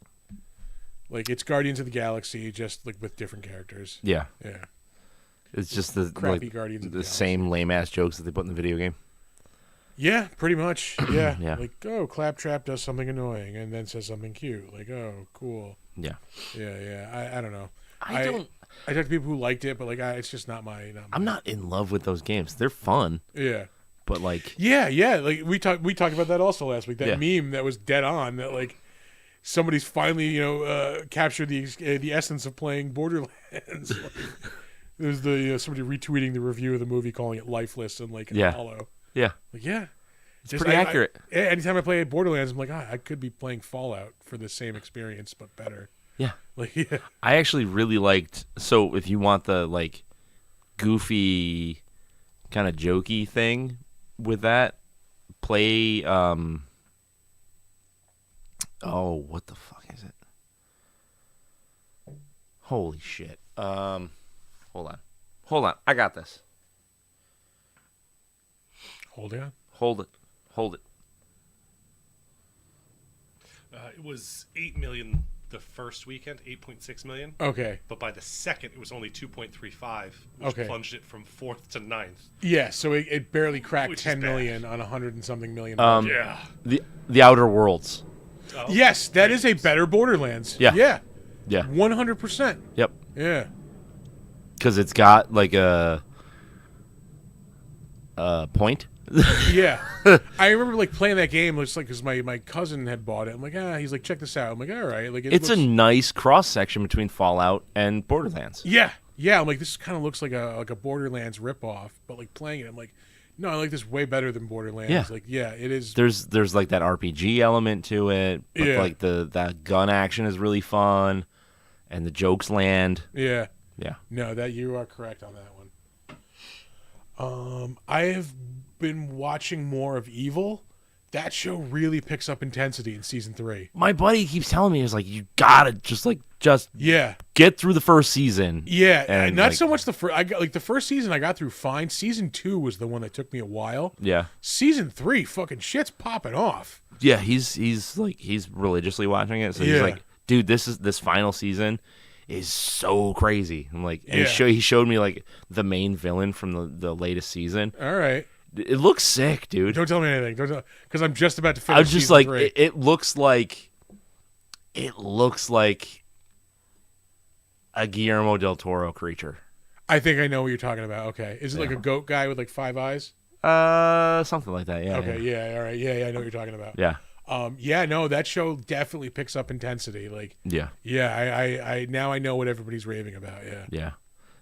S1: Like it's Guardians of the Galaxy, just like with different characters.
S2: Yeah.
S1: Yeah.
S2: It's just the
S1: Crappy Guardians of the Galaxy.
S2: same lame ass jokes that they put in the video game.
S1: Yeah, pretty much. Yeah.
S2: Yeah.
S1: Like, oh, Claptrap does something annoying and then says something cute. Like, oh, cool.
S2: Yeah.
S1: Yeah. I don't know. I talked to people who liked it, but like, it's just not my.
S2: I'm not in love with those games. They're fun.
S1: Yeah.
S2: But like.
S1: Yeah. Like we talked about that also last week. That meme that was dead on. That like somebody's finally captured the essence of playing Borderlands. There's somebody retweeting the review of the movie, calling it lifeless and like hollow.
S2: Yeah.
S1: Like
S2: it's pretty accurate.
S1: Anytime I play Borderlands, I'm like, I could be playing Fallout for the same experience but better.
S2: Yeah.
S1: Like, yeah.
S2: I actually really liked. So if you want the like goofy kind of jokey thing with that, play. Oh, what the fuck is it? Holy shit. Hold on. I got this.
S1: Hold on.
S2: Hold it.
S3: It was 8 million the first weekend, 8.6 million.
S1: Okay.
S3: But by the second, it was only 2.35, which plunged it from 4th to 9th.
S1: Yeah, so it barely cracked 10 million on 100 and something million.
S3: Yeah.
S2: The Outer Worlds.
S3: Oh,
S1: yes, that is a better Borderlands.
S2: Yeah.
S1: Yeah.
S2: 100%. Yep.
S1: Yeah.
S2: Because it's got like a point.
S1: Yeah. I remember like playing that game just like because my cousin had bought it. I'm like, he's like, check this out. I'm like, all right. Like
S2: it's a nice cross section between Fallout and Borderlands.
S1: Yeah. I'm like, this kind of looks like a Borderlands ripoff, but like playing it, I'm like, no, I like this way better than Borderlands.
S2: Yeah.
S1: Like, yeah, it is.
S2: There's like that RPG element to it, but like that gun action is really fun, and the jokes land.
S1: Yeah.
S2: Yeah.
S1: No, that you are correct on that one. I have been watching more of Evil. That show really picks up intensity in season 3.
S2: My buddy keeps telling me, he's like, you gotta just get through the first season.
S1: Yeah,
S2: and
S1: not so much the first. I got like the first season I got through fine. Season 2 was the one that took me a while.
S2: Yeah.
S1: Season 3, fucking shit's popping off.
S2: Yeah, he's religiously watching it, so he's like, dude, this final season is so crazy. I'm like, and he showed me like the main villain from the latest season.
S1: All right.
S2: It looks sick, dude.
S1: Don't tell me anything. Because I'm just about to finish.
S2: I was just like,
S1: 3.
S2: it looks like a Guillermo del Toro creature.
S1: I think I know what you're talking about. Okay, is it like a goat guy with like 5 eyes?
S2: Something like that. Yeah.
S1: Okay. Yeah. All right. Yeah. I know what you're talking about.
S2: Yeah.
S1: Yeah. No, that show definitely picks up intensity. Like.
S2: Yeah.
S1: Yeah. I now I know what everybody's raving about. Yeah.
S2: Yeah.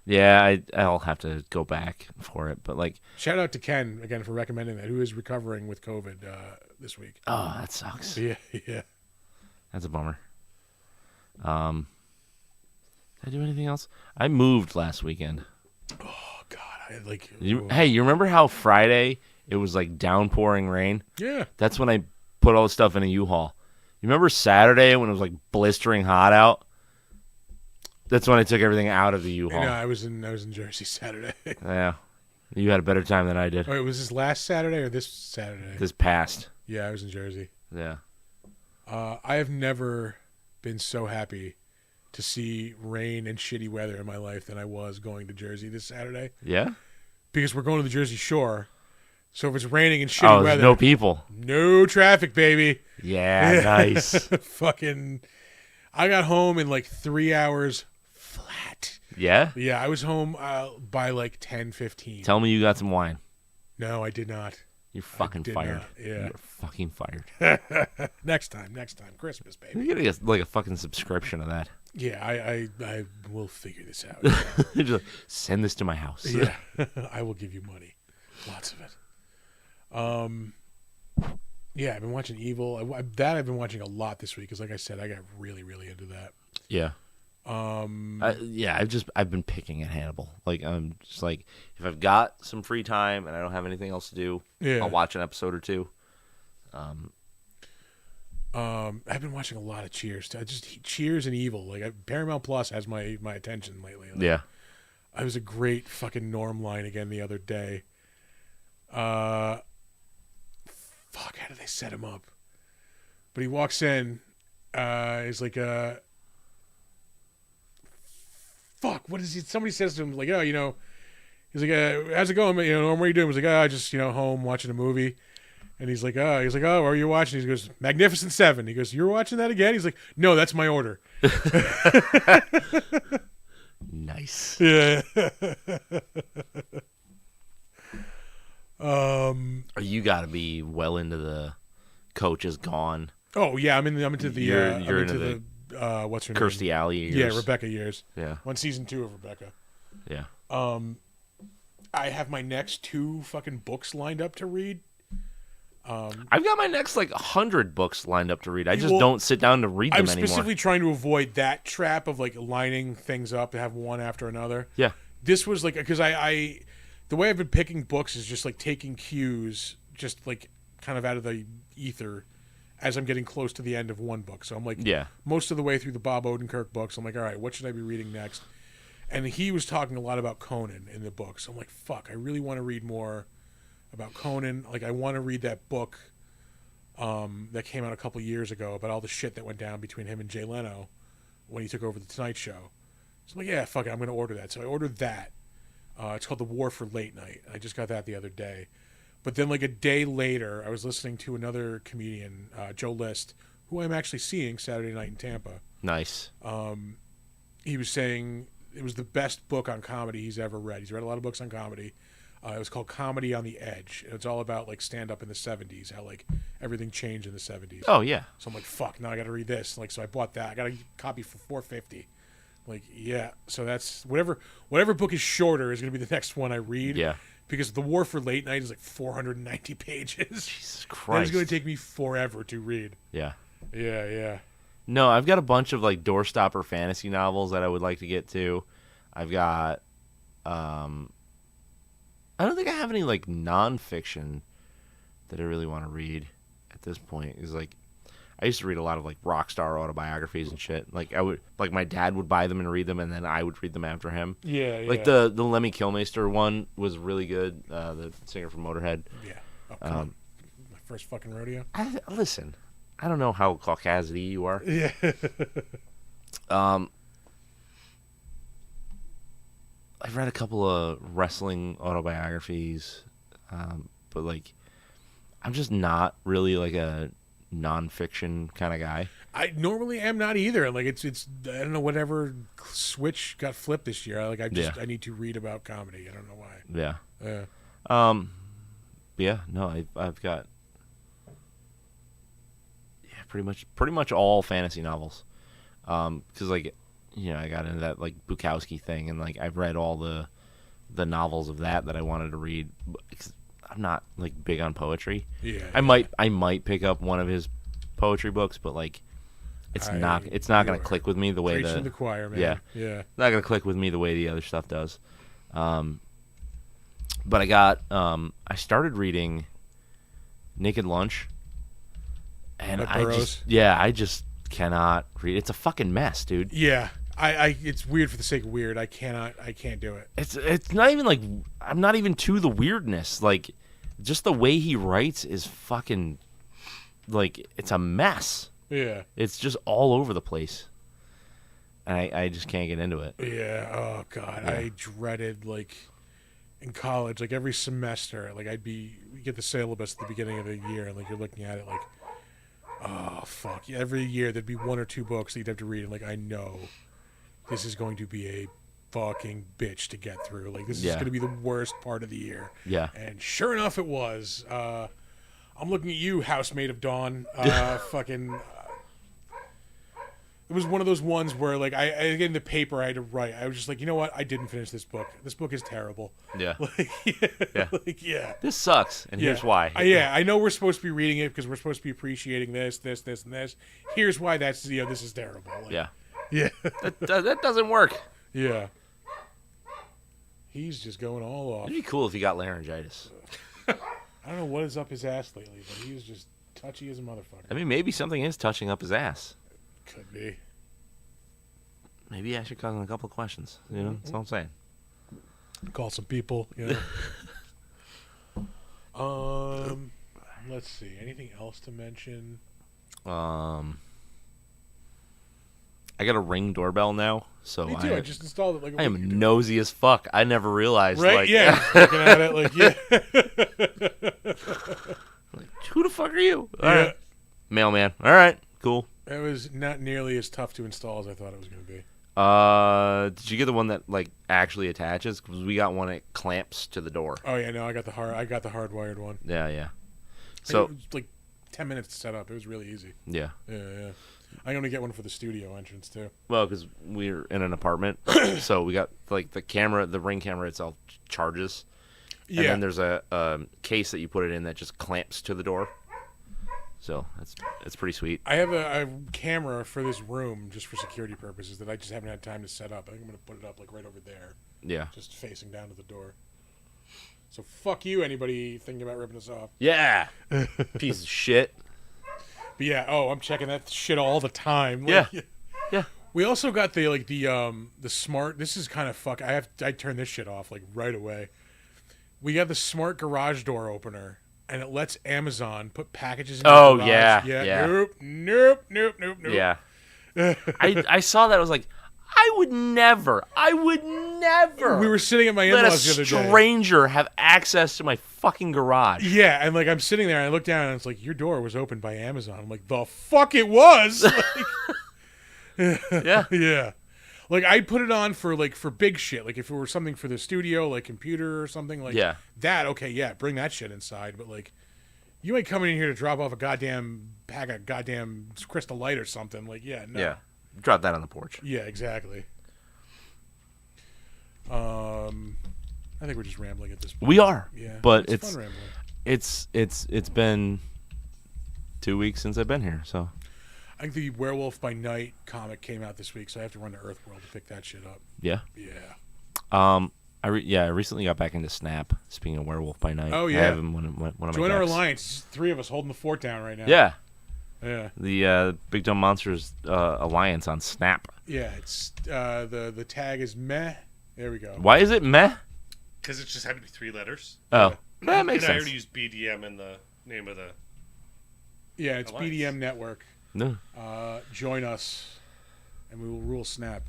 S2: Yeah. I'll have to go back for it, but like.
S1: Shout out to Ken again for recommending that. Who is recovering with COVID this week?
S2: Oh, that sucks.
S1: Yeah. Yeah.
S2: That's a bummer. Did I do anything else? I moved last weekend.
S1: Oh God,
S2: Hey, you remember how Friday it was like downpouring rain?
S1: Yeah.
S2: That's when I put all the stuff in a U-Haul. You remember Saturday when it was like blistering hot out? That's when I took everything out of the U-Haul.
S1: No, I was in Jersey Saturday.
S2: Yeah, you had a better time than I did.
S1: Wait, was this last Saturday or this Saturday?
S2: This past.
S1: Yeah, I was in Jersey.
S2: Yeah.
S1: I have never been so happy to see rain and shitty weather in my life than I was going to Jersey this Saturday.
S2: Yeah?
S1: Because we're going to the Jersey Shore. So if it's raining and shitty weather.
S2: No people.
S1: No traffic, baby.
S2: Yeah, nice.
S1: Fucking. I got home in like 3 hours flat.
S2: Yeah?
S1: Yeah, I was home by like 10:15.
S2: Tell me you got some wine.
S1: No, I did not.
S2: You're fucking fired.
S1: Not. Yeah.
S2: You're fucking fired.
S1: Next time. Christmas, baby.
S2: You're going to get like a fucking subscription of that.
S1: Yeah, I will figure this out.
S2: Just like, send this to my house.
S1: Yeah, I will give you money. Lots of it. Yeah, I've been watching Evil. I've been watching a lot this week because, like I said, I got really, really into that.
S2: Yeah. I've been picking at Hannibal. Like, I'm just like, if I've got some free time and I don't have anything else to do, I'll watch an episode or two.
S1: I've been watching a lot of Cheers. Just Cheers and Evil. Like Paramount Plus has my attention lately. Like,
S2: yeah.
S1: I was a great fucking Norm line again the other day. Fuck, how did they set him up? But he walks in. He's like, fuck, what is he? Somebody says to him, like, oh, he's like, how's it going? Norm, what are you doing? He's like, oh, just, home watching a movie. And he's like, oh, what are you watching? He goes, Magnificent Seven. He goes, you're watching that again? He's like, no, that's my order.
S2: Nice.
S1: Yeah.
S2: You got to be well into the Coach is Gone.
S1: Oh yeah, I'm into the
S2: you're into
S1: the what's her name?
S2: Kirstie Alley years.
S1: Yeah, Rebecca years.
S2: Yeah.
S1: On season 2 of Rebecca.
S2: Yeah.
S1: I have my next 2 fucking books lined up to read.
S2: I've got my next 100 books lined up to read. I just don't sit down to read them anymore.
S1: I'm specifically trying to avoid that trap of lining things up to have one after another.
S2: Yeah.
S1: This was because I the way I've been picking books is just taking cues, just kind of out of the ether as I'm getting close to the end of one book. So I'm most of the way through the Bob Odenkirk books. I'm like, all right, what should I be reading next? And he was talking a lot about Conan in the book. So I'm like, fuck, I really want to read more about Conan. I want to read that book that came out a couple years ago about all the shit that went down between him and Jay Leno when he took over the Tonight Show. So I'm like, yeah, fuck it, I'm going to order that. So I ordered that. It's called The War for Late Night. I just got that the other day. But then a day later, I was listening to another comedian, Joe List, who I'm actually seeing Saturday night in Tampa.
S2: Nice.
S1: He was saying it was the best book on comedy he's ever read. He's read a lot of books on comedy. It was called Comedy on the Edge. And it's all about stand-up in the 70s, how everything changed in the 70s.
S2: Oh, yeah.
S1: So I'm like, fuck, now I got to read this. So I bought that. I got a copy for $4.50. Yeah. So that's whatever book is shorter is going to be the next one I read.
S2: Yeah.
S1: Because The War for Late Night is 490 pages.
S2: Jesus Christ.
S1: That is going to take me forever to read.
S2: Yeah.
S1: Yeah, yeah.
S2: No, I've got a bunch of doorstopper fantasy novels that I would like to get to. I've got I don't think I have any nonfiction that I really want to read at this point. Is I used to read a lot of rock star autobiographies and shit. I would my dad would buy them and read them, and then I would read them after him.
S1: Yeah, yeah.
S2: The Lemmy Kilmister one was really good. The singer from Motorhead.
S1: Yeah. Oh, come on. My first fucking rodeo.
S2: Listen, I don't know how Caucasian you are.
S1: Yeah.
S2: I've read a couple of wrestling autobiographies, but I'm just not really a nonfiction kind of guy.
S1: I normally am not either. It's I don't know, whatever switch got flipped this year. I need to read about comedy. I don't know why.
S2: Yeah.
S1: Yeah.
S2: yeah, no, I've got pretty much all fantasy novels. Because like, I got into that like Bukowski thing, and like I've read all the novels of that I wanted to read. I'm not like big on poetry.
S1: Yeah,
S2: I might pick up one of his poetry books, but like it's not gonna click with me the way
S1: the choir, man. Yeah,
S2: not gonna click with me the way the other stuff does. But I started reading Naked Lunch, and I just cannot read. It's a fucking mess, dude.
S1: Yeah. It's weird for the sake of weird. I can't do it.
S2: It's not even like, I'm not even to the weirdness. Like, just the way he writes is fucking, like, it's a mess.
S1: Yeah.
S2: It's just all over the place. And I just can't get into it.
S1: Yeah. Oh God. Yeah. I dreaded, like, in college, like every semester, like we get the syllabus at the beginning of the year, and like you're looking at it like, oh fuck. Yeah, every year there'd be one or two books that you'd have to read, and like I know this is going to be a fucking bitch to get through. Like, this is going to be the worst part of the year.
S2: Yeah.
S1: And sure enough, it was. I'm looking at you, Housemaid of Dawn. Fucking... it was one of those ones where, like, I get in the paper I had to write. I was just like, you know what? I didn't finish this book. This book is terrible.
S2: Yeah.
S1: Like,
S2: yeah.
S1: Like, yeah.
S2: This sucks, and here's why.
S1: I know we're supposed to be reading it because we're supposed to be appreciating this, and this. Here's why this is terrible. Like,
S2: yeah.
S1: Yeah.
S2: that doesn't work.
S1: Yeah. He's just going all off.
S2: It'd be cool if he got laryngitis.
S1: I don't know what is up his ass lately, but he's just touchy as a motherfucker.
S2: I mean, maybe something is touching up his ass.
S1: Could be.
S2: Maybe I should call him a couple of questions. That's all I'm saying.
S1: Call some people, Let's see. Anything else to mention?
S2: I got a Ring doorbell now, so
S1: Me too. I just installed it like a
S2: I am
S1: week ago.
S2: nosy as fuck. I never realized.
S1: Right?
S2: Like,
S1: yeah. Looking at it like, yeah.
S2: Like, who the fuck are you? All
S1: Yeah.
S2: right. Mailman. All right. Cool.
S1: It was not nearly as tough to install as I thought it was going to be.
S2: Did you get the one that like actually attaches? Because we got one that clamps to the door.
S1: Oh yeah, no, I got the hardwired one.
S2: Yeah. So
S1: it was like 10 minutes to set up. It was really easy.
S2: Yeah.
S1: I'm gonna get one for the studio entrance too.
S2: Well, because we're in an apartment, so we got like the Ring camera itself charges. Yeah. And then there's a case that you put it in that just clamps to the door. So that's pretty sweet.
S1: I have a camera for this room just for security purposes that I just haven't had time to set up. I think I'm gonna put it up like right over there.
S2: Yeah.
S1: Just facing down to the door. So fuck you, anybody thinking about ripping us off.
S2: Yeah. Piece of shit.
S1: But yeah, I'm checking that shit all the time. Like,
S2: yeah.
S1: We also got the smart. This is kind of fuck. I turn this shit off like right away. We got the smart garage door opener, and it lets Amazon put packages in the garage.
S2: Yeah.
S1: Nope.
S2: Yeah. I saw that. I was like, I would never.
S1: We were sitting at my in-laws the other day.
S2: Let a stranger have access to my fucking garage.
S1: Yeah, and like I'm sitting there and I look down and it's like, your door was opened by Amazon. I'm like, the fuck it was. Yeah. Like I put it on for big shit. Like if it were something for the studio, like computer or something like that. Okay, yeah, bring that shit inside. But like, you ain't coming in here to drop off a goddamn pack of goddamn Crystal Light or something. Like, yeah, no.
S2: Yeah, drop that on the porch.
S1: Yeah, exactly. I think we're just rambling at this point.
S2: We are.
S1: Yeah,
S2: but
S1: it's fun rambling.
S2: It's been 2 weeks since I've been here, so.
S1: I think the Werewolf by Night comic came out this week, so I have to run to Earthworld to pick that shit up.
S2: Yeah.
S1: Yeah.
S2: I recently got back into Snap. Speaking of Werewolf by Night,
S1: oh yeah,
S2: I have him one of my
S1: join our
S2: decks.
S1: alliance. 3 of us holding the fort down right now.
S2: Yeah.
S1: Yeah.
S2: The Big Dumb Monsters alliance on Snap.
S1: Yeah, it's the tag is meh. There we go.
S2: Why is it meh?
S3: Because it just had to be 3 letters.
S2: Oh, that makes
S3: sense. I
S2: sense.
S3: already used BDM in the name of the.
S1: Yeah, it's
S3: alliance.
S1: BDM Network.
S2: No.
S1: Join us, and we will rule Snap.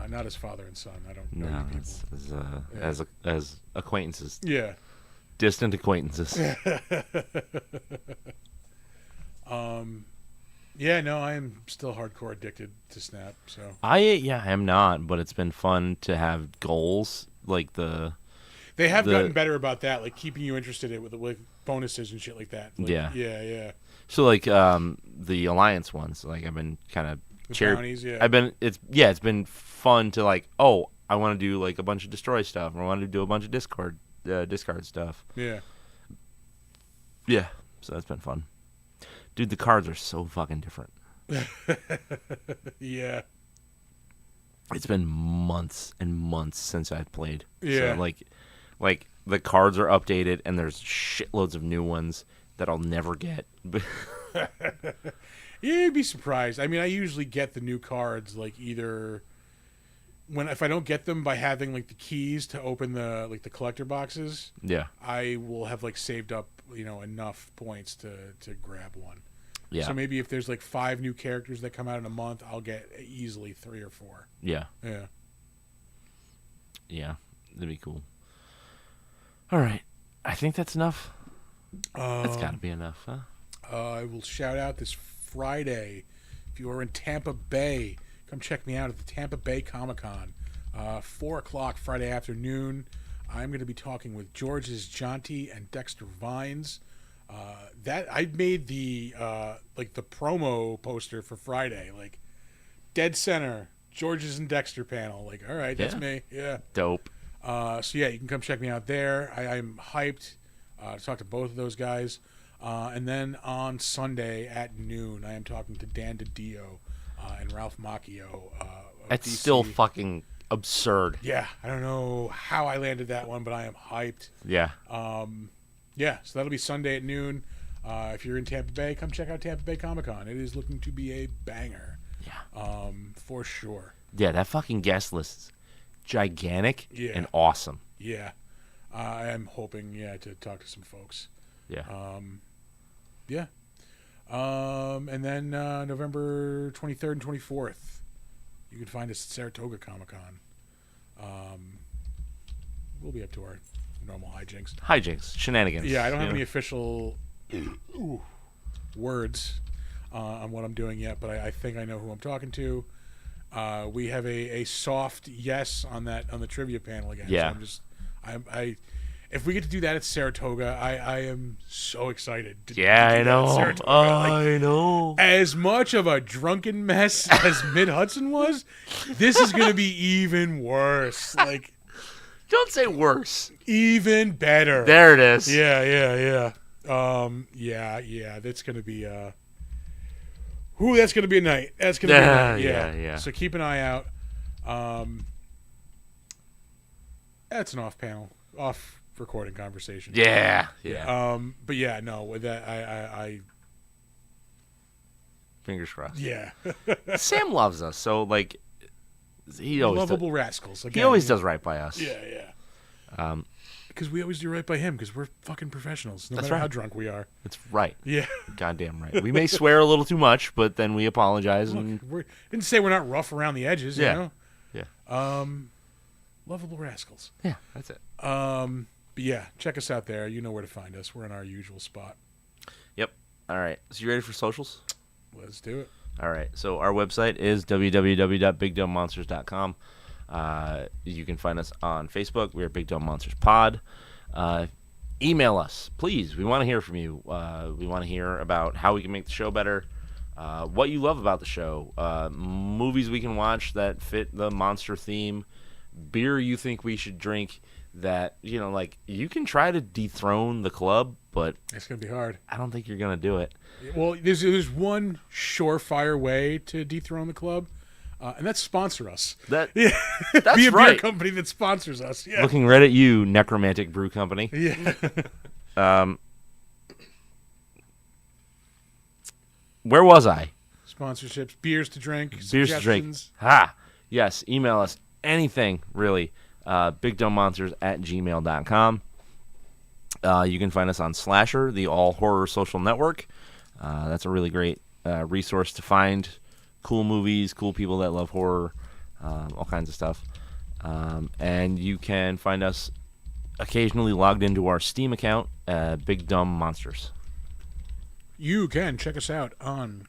S1: Not as father and son. I don't know you people.
S2: As acquaintances.
S1: Yeah.
S2: Distant acquaintances.
S1: Yeah, no, I am still hardcore addicted to Snap. So
S2: I am not, but it's been fun to have goals like the
S1: They have gotten better about that, like keeping you interested with bonuses and shit like that. Like, yeah.
S2: So like the Alliance ones, like I've been kind of
S1: bounties, yeah.
S2: It's been fun to like, oh, I want to do like a bunch of destroy stuff, or I want to do a bunch of discard stuff.
S1: Yeah.
S2: Yeah. So that's been fun. Dude, the cards are so fucking different.
S1: Yeah.
S2: It's been months and months since I've played.
S1: Yeah.
S2: So like the cards are updated and there's shitloads of new ones that I'll never get.
S1: You'd be surprised. I mean, I usually get the new cards like either if I don't get them by having like the keys to open the collector boxes.
S2: Yeah.
S1: I will have like saved up, enough points to grab one.
S2: Yeah.
S1: So maybe if there's like 5 new characters that come out in a month, I'll get easily 3 or 4.
S2: Yeah.
S1: Yeah.
S2: Yeah. That'd be cool. All right. I think that's enough. That's got to be enough, huh?
S1: I will shout out this Friday. If you are in Tampa Bay, come check me out at the Tampa Bay Comic-Con. 4 o'clock Friday afternoon. I'm going to be talking with George's Jonty and Dexter Vines. That I made the the promo poster for Friday, like dead center, George's and Dexter panel. Like, all right, that's me. Yeah.
S2: Dope.
S1: So yeah, you can come check me out there. I'm hyped to talk to both of those guys. And then on Sunday at noon, I am talking to Dan DiDio and Ralph Macchio.
S2: That's
S1: DC.
S2: still fucking absurd.
S1: Yeah, I don't know how I landed that one, but I am hyped.
S2: Yeah.
S1: Yeah, so that'll be Sunday at noon. If you're in Tampa Bay, come check out Tampa Bay Comic-Con. It is looking to be a banger.
S2: Yeah.
S1: For sure.
S2: Yeah, that fucking guest list is gigantic and awesome.
S1: Yeah. I am hoping, to talk to some folks.
S2: Yeah.
S1: Yeah. And then November 23rd and 24th, you can find us at Saratoga Comic-Con. We'll be up to our normal hijinks.
S2: Shenanigans.
S1: Yeah, I don't have any official words on what I'm doing yet, but I think I know who I'm talking to. We have a soft yes on the trivia panel again.
S2: Yeah.
S1: So if we get to do that at Saratoga, I am so excited.
S2: I know. I know.
S1: As much of a drunken mess as Mid Hudson was, this is going to be even worse. Like,
S2: don't say worse.
S1: Even better.
S2: There it is.
S1: Yeah. That's going to be that's going to be a night. That's going to be a night.
S2: Yeah.
S1: So keep an eye out. That's an off recording conversation.
S2: Yeah.
S1: But yeah, no, with that I
S2: fingers crossed.
S1: Yeah.
S2: Sam loves us, so like he always
S1: lovable rascals. Again,
S2: he always does right by us.
S1: Yeah. Because we always do right by him because we're fucking professionals, no
S2: That's
S1: matter
S2: right.
S1: how drunk we are.
S2: That's right.
S1: Yeah.
S2: Goddamn right. We may swear a little too much, but then we apologize.
S1: Look, didn't say we're not rough around the edges, you know?
S2: Yeah.
S1: Lovable rascals.
S2: Yeah, that's it.
S1: But yeah, check us out there. You know where to find us. We're in our usual spot.
S2: Yep. All right. So you ready for socials?
S1: Let's do it.
S2: All right. So our website is www.bigdumbmonsters.com. You can find us on Facebook. We are Big Dumb Monsters Pod. Email us, please. We want to hear from you. We want to hear about how we can make the show better, what you love about the show, movies we can watch that fit the monster theme, beer you think we should drink that, like, you can try to dethrone the club, but
S1: it's going to be hard.
S2: I don't think you're going to do it.
S1: Well, there's one surefire way to dethrone the club, and that's sponsor us.
S2: That's
S1: be a
S2: right.
S1: beer company that sponsors us. Yeah.
S2: Looking right at you, Necromantic Brew Company.
S1: Yeah.
S2: Where was I?
S1: Sponsorships, beers to drink,
S2: beers to drink. Ha! Yes, email us anything, really. BigDumbMonsters@gmail.com. You can find us on Slasher, the all-horror social network. That's a really great resource to find cool movies, cool people that love horror, all kinds of stuff. And you can find us occasionally logged into our Steam account, Big Dumb Monsters.
S1: You can check us out on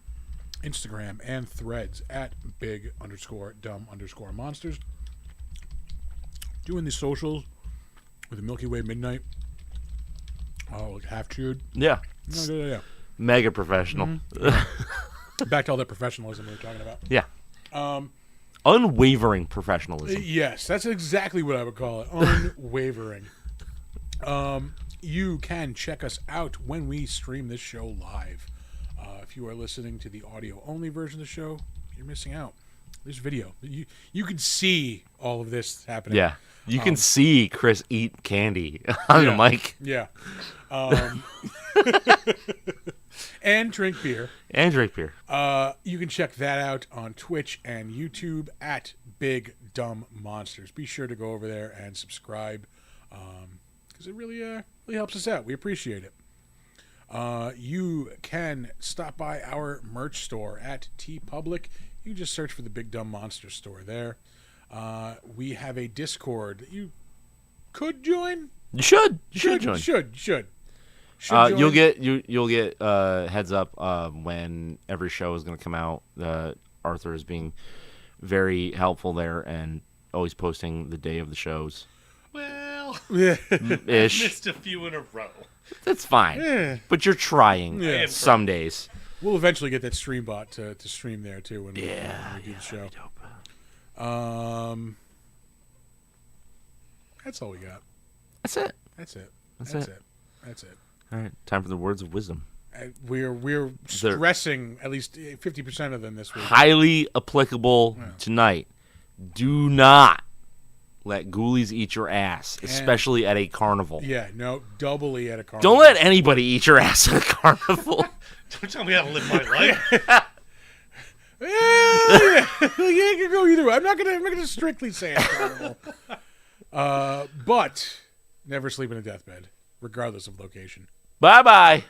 S1: Instagram and Threads at big_dumb_monsters. Doing the socials with a Milky Way Midnight. Oh, like half chewed.
S2: Yeah.
S1: Yeah.
S2: Mega professional.
S1: Mm-hmm. Back to all that professionalism we were talking about.
S2: Yeah. Unwavering professionalism.
S1: Yes, that's exactly what I would call it. Unwavering. You can check us out when we stream this show live. If you are listening to the audio-only version of the show, you're missing out. There's video. You can see all of this happening.
S2: Yeah. You can see Chris eat candy on the mic.
S1: Yeah. And drink beer. You can check that out on Twitch and YouTube at Big Dumb Monsters. Be sure to go over there and subscribe because it really helps us out. We appreciate it. You can stop by our merch store at TeePublic. You can just search for the Big Dumb Monster store there. We have a Discord that you could join.
S2: You should join.
S1: Should
S2: you'll get heads up when every show is going to come out. Arthur is being very helpful there and always posting the day of the shows.
S3: Well,
S2: ish.
S3: Missed a few in a row.
S2: That's fine, but you're trying some days.
S1: We'll eventually get that stream bot to stream there too when we do the show. That's all we got.
S2: That's it.
S1: That's it.
S2: All right, time for the words of wisdom.
S1: We're stressing at least 50% of them this week.
S2: Highly applicable tonight. Do not let ghoulies eat your ass, especially at a carnival.
S1: Yeah, no, doubly at a carnival.
S2: Don't let anybody eat your ass at a carnival.
S3: Don't tell me how to live my life.
S1: Yeah, it can go either way. I'm not gonna strictly say a carnival. But never sleep in a deathbed, regardless of location.
S2: Bye-bye.